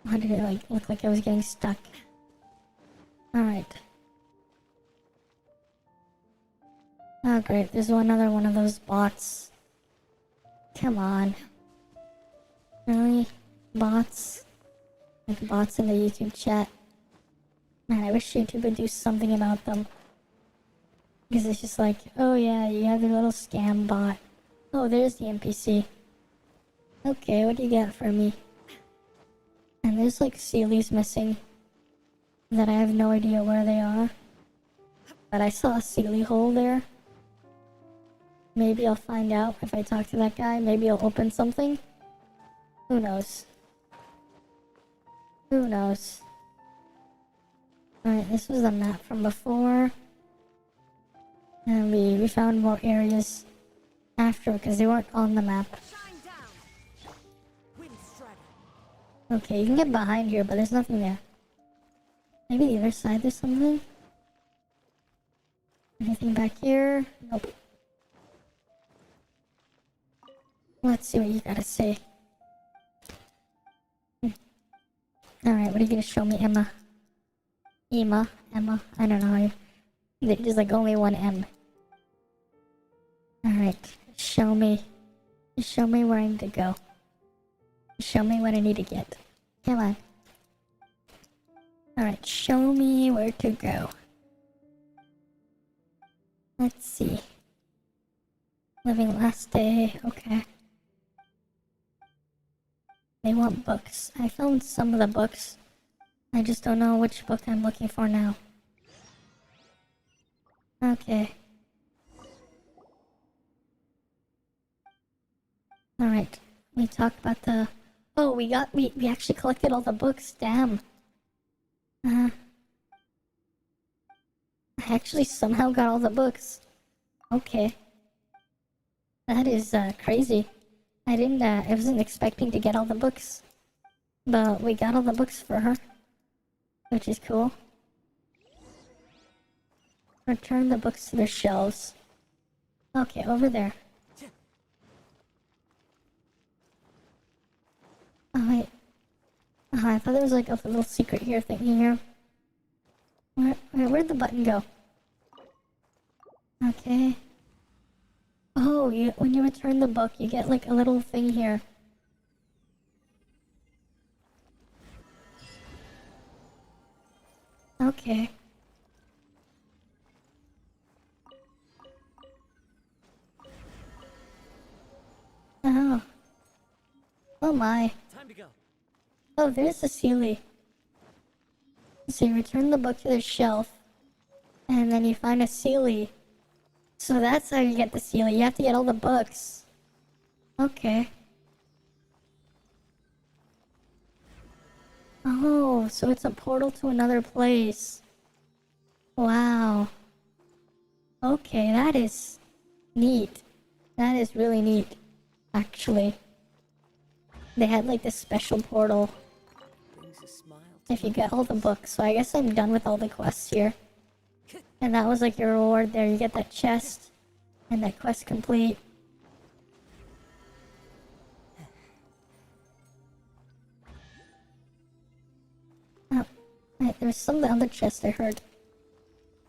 Why did it look like I was getting stuck? Alright. Oh great, there's another one of those bots. Come on. Really? Bots? Like bots in the YouTube chat? Man, I wish YouTube would do something about them. Because it's just like, oh yeah, you have your little scam bot. Oh, there's the NPC. Okay, what do you got for me? And there's like Sealies missing. That I have no idea where they are. But I saw a Sealy hole there. Maybe I'll find out if I talk to that guy. Maybe I'll open something. Who knows? Who knows? Alright, this was the map from before. And we found more areas after because they weren't on the map. Okay, you can get behind here, but there's nothing there. Maybe the other side there's something? Anything back here? Nope. Let's see what you gotta say. Alright, what are you gonna show me, Emma? Emma? I don't know how you... There's like only one M. Alright, show me. Show me where I need to go. Show me what I need to get. Come on. Alright, show me where to go. Let's see. Living last day, okay. They want books. I found some of the books. I just don't know which book I'm looking for now. Okay. Alright. We talked about the... Oh, we actually collected all the books. Damn. I actually somehow got all the books. Okay. That is, crazy. I wasn't expecting to get all the books. But we got all the books for her. Which is cool. Return the books to their shelves. Okay, over there. Oh wait. Oh, I thought there was like a little secret here thing here. Where'd the button go? Okay. Oh, when you return the book, you get like a little thing here. Okay. Oh. Oh my. Time to go. Oh, there's the Sealy. So you return the book to the shelf, and then you find a Sealy. So that's how you get the Sealy. You have to get all the books. Okay. Oh, so it's a portal to another place. Wow. Okay, that is neat. That is really neat, actually. They had like this special portal Brings a smile to if you get all the books. So I guess I'm done with all the quests here. And that was like your reward there. You get that chest and that quest complete. Right, there's some other chest I heard.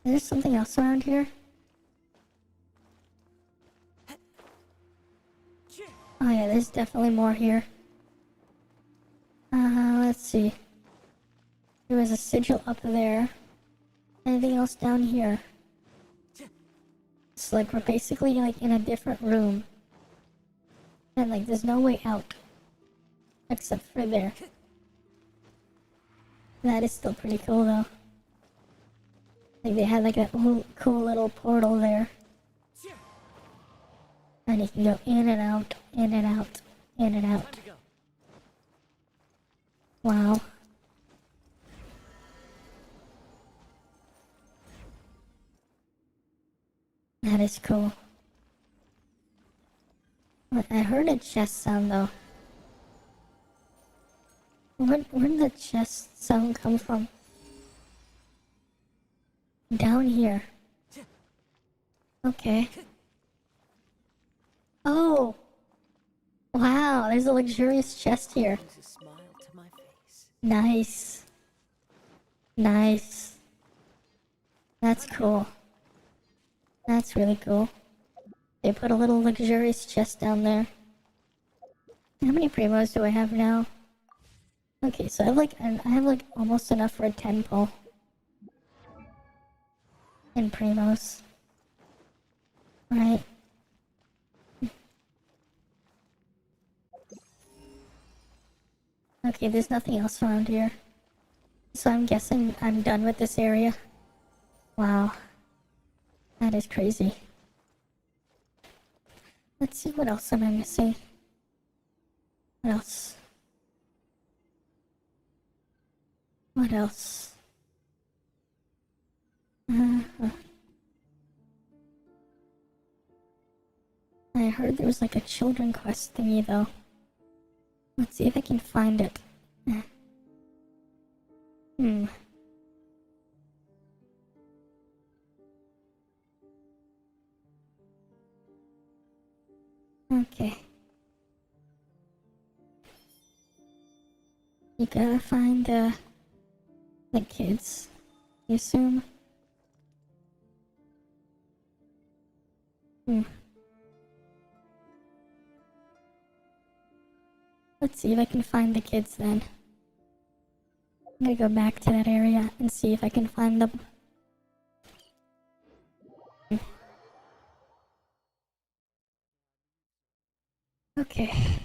Is there something else around here? Oh yeah, there's definitely more here. Let's see. There was a sigil up there. Anything else down here? It's like we're basically like in a different room. And like there's no way out. Except for there. That is still pretty cool though. Like they had like that cool little portal there. And you can go in and out, in and out, in and out. Wow. That is cool. I heard a chest sound though. Where did the chest sound come from? Down here. Okay. Oh! Wow, there's a luxurious chest here. Brings a smile to my face. Nice. Nice. That's cool. That's really cool. They put a little luxurious chest down there. How many primos do I have now? Okay, so I have like almost enough for a 10 pull. In primos. Right. Okay, there's nothing else around here. So I'm guessing I'm done with this area. Wow. That is crazy. Let's see what else am I missing. What else? What else? I heard there was like a children quest thingy though. Let's see if I can find it. Okay. You gotta find the kids, you assume? Let's see if I can find the kids then. I'm gonna go back to that area and see if I can find them. Okay.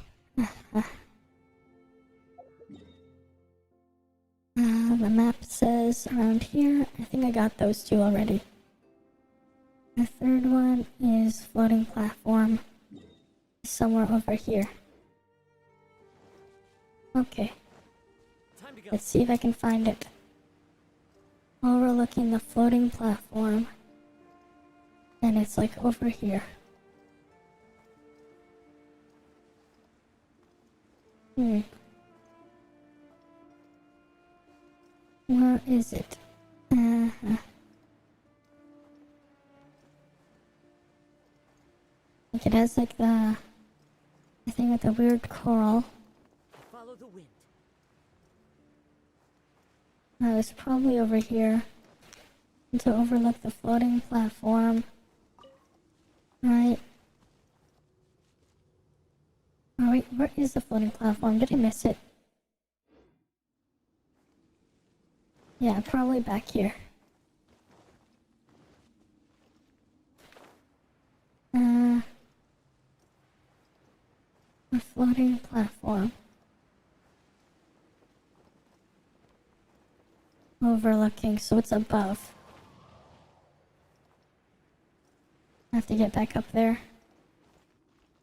The map says around here. I think I got those two already. The third one is floating platform. Somewhere over here. Okay. Let's see if I can find it. Overlooking the floating platform. And it's like over here. Where is it? Like it has like the thing with the weird coral. Follow the wind. It's probably over here. To overlook the floating platform. Right. Oh wait, where is the floating platform? Did I miss it? Yeah, probably back here. A floating platform. Overlooking, so it's above. I have to get back up there.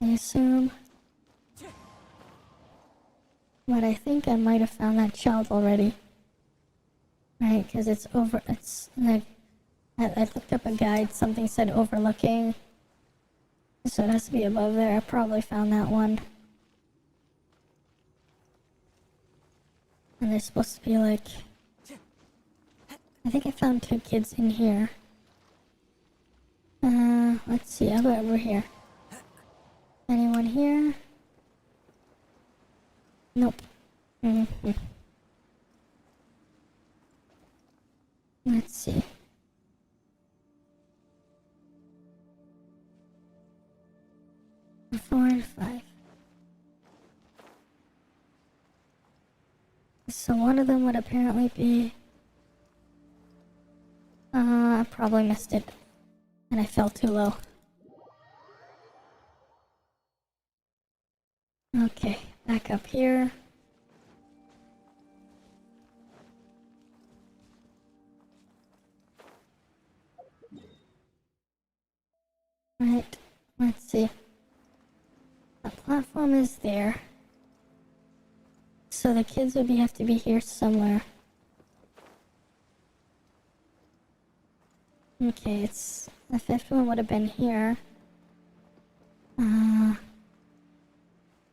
I assume. But I think I might have found that child already. Right, because it's like, I looked up a guide, something said overlooking. So it has to be above there. I probably found that one. And there's supposed to be like, I think I found two kids in here. Let's see, how about over here? Anyone here? Nope. Let's see. Four and five. So one of them would apparently be... I probably missed it. And I fell too low. Okay, back up here. Right, let's see. The platform is there. So the kids would have to be here somewhere. Okay, it's... the fifth one would have been here.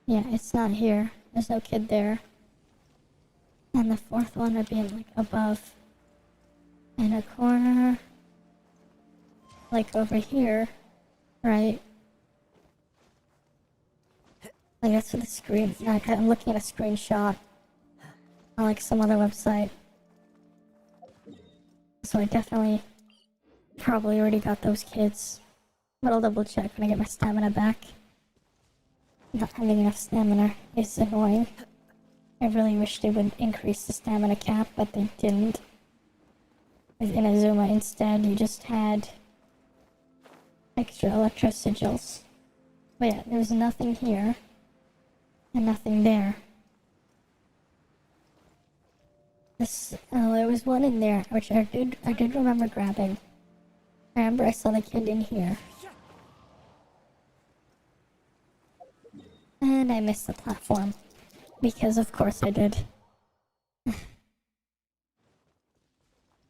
Yeah, it's not here. There's no kid there. And the fourth one would be like above. In a corner. Like over here. Right? Like that's what the screen... like I'm looking at a screenshot. On like some other website. So I definitely... probably already got those kids. But I'll double check when I get my stamina back. Not having enough stamina is annoying. I really wish they would increase the stamina cap, but they didn't. With Inazuma instead, you just had extra electro sigils. But yeah, there's nothing here. And nothing there. There was one in there, which I did remember grabbing. I remember I saw the kid in here. And I missed the platform. Because of course I did.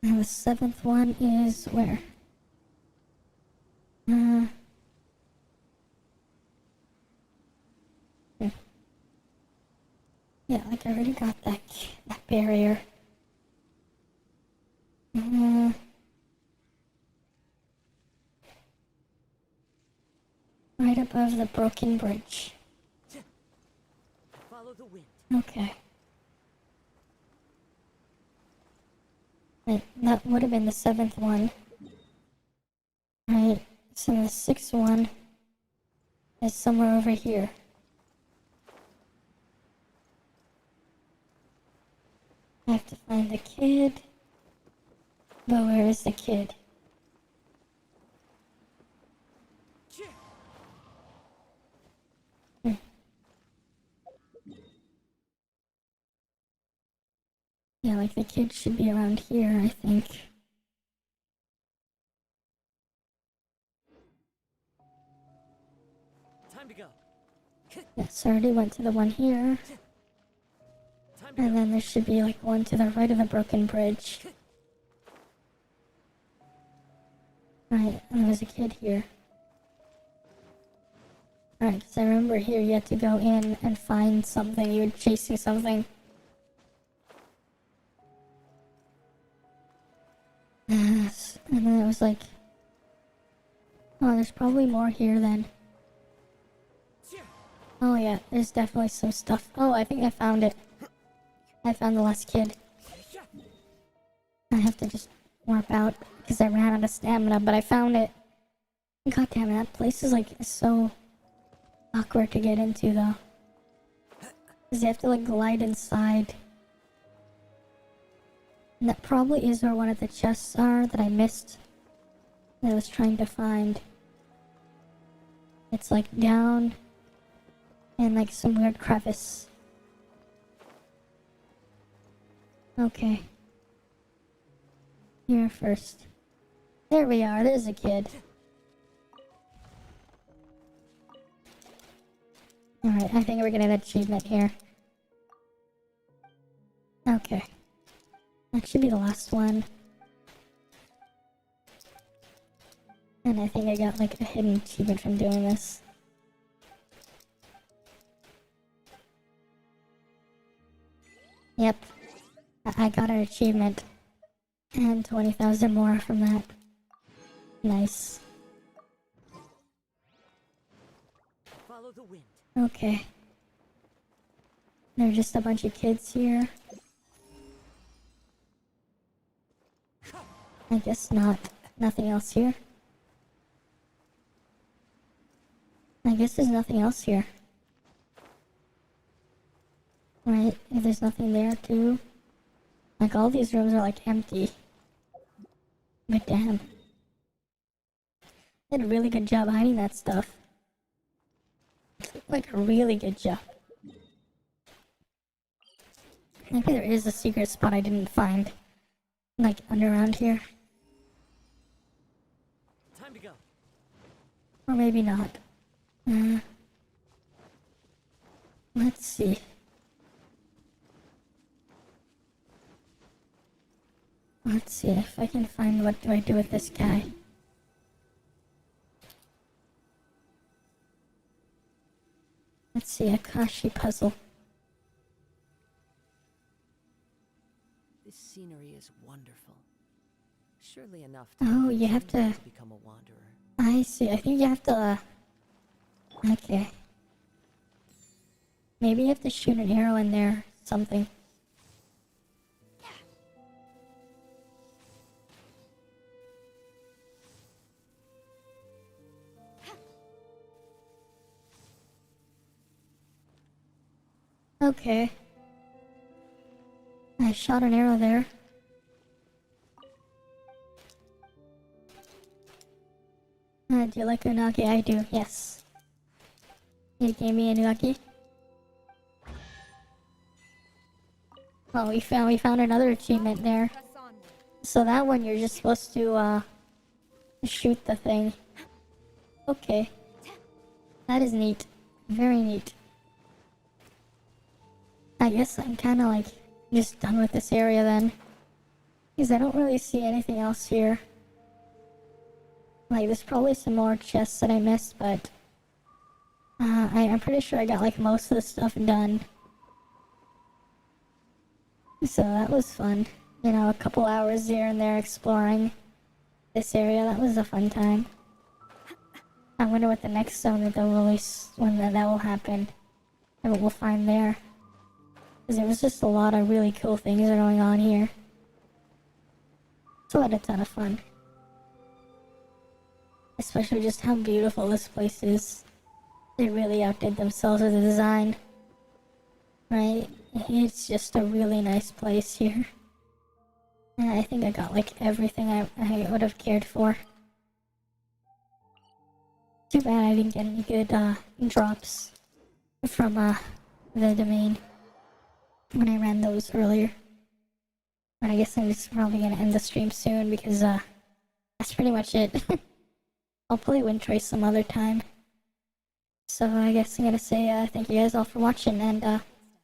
And the seventh one is where? Yeah, like I already got that barrier. Right above the broken bridge. Follow the wind. Okay. Wait, that would have been the seventh one. Right, so the sixth one is somewhere over here. I have to find the kid. But where is the kid? Yeah, like the kid should be around here, I think. Time to go. Yes, I already went to the one here. And then there should be like one to the right of the broken bridge. Right, and there's a kid here. Alright, because I remember here you had to go in and find something. You were chasing something. Yes, and then it was like... oh, there's probably more here then. Oh yeah, there's definitely some stuff. Oh, I think I found it. I found the last kid. I have to just warp out because I ran out of stamina, but I found it. God damn it, that place is like so awkward to get into though. Because you have to like glide inside. And that probably is where one of the chests are that I missed. That I was trying to find. It's like down in like some weird crevice. Okay. Here first. There we are, there's a kid. Alright, I think we're getting an achievement here. Okay. That should be the last one. And I think I got like a hidden achievement from doing this. Yep. I got an achievement. And 20,000 more from that. Nice. Follow the wind. Okay. There are just a bunch of kids here. I guess not. Nothing else here. I guess there's nothing else here. Right, if there's nothing there too. Like all these rooms are like empty. But damn. They did a really good job hiding that stuff. Like a really good job. Maybe there is a secret spot I didn't find. Like under around here. Time to go. Or maybe not. Let's see. Let's see if I can find what do I do with this guy. Let's see, Akashi Puzzle. This scenery is wonderful. Surely enough Oh, you have to... become a wanderer. I see, I think you have to, okay. Maybe you have to shoot an arrow in there, something. Okay. I shot an arrow there. Do you like unagi? I do, yes. You gave me a unagi? Oh, we found another achievement there. So that one you're just supposed to shoot the thing. Okay. That is neat. Very neat. I guess I'm kinda like just done with this area then. Because I don't really see anything else here. Like there's probably some more chests that I missed, but I'm pretty sure I got like most of the stuff done. So that was fun. You know, a couple hours here and there exploring this area. That was a fun time. I wonder what the next zone that they'll release, when that will happen, and what we'll find there. Because there was just a lot of really cool things going on here. So I had a ton of fun. Especially just how beautiful this place is. They really outdid themselves with the design. Right? It's just a really nice place here. And I think I got like everything I would have cared for. Too bad I didn't get any good drops from the domain when I ran those earlier. But I guess I'm just probably gonna end the stream soon because that's pretty much it. I'll play Wind Trace some other time. So I guess I'm gonna say thank you guys all for watching, and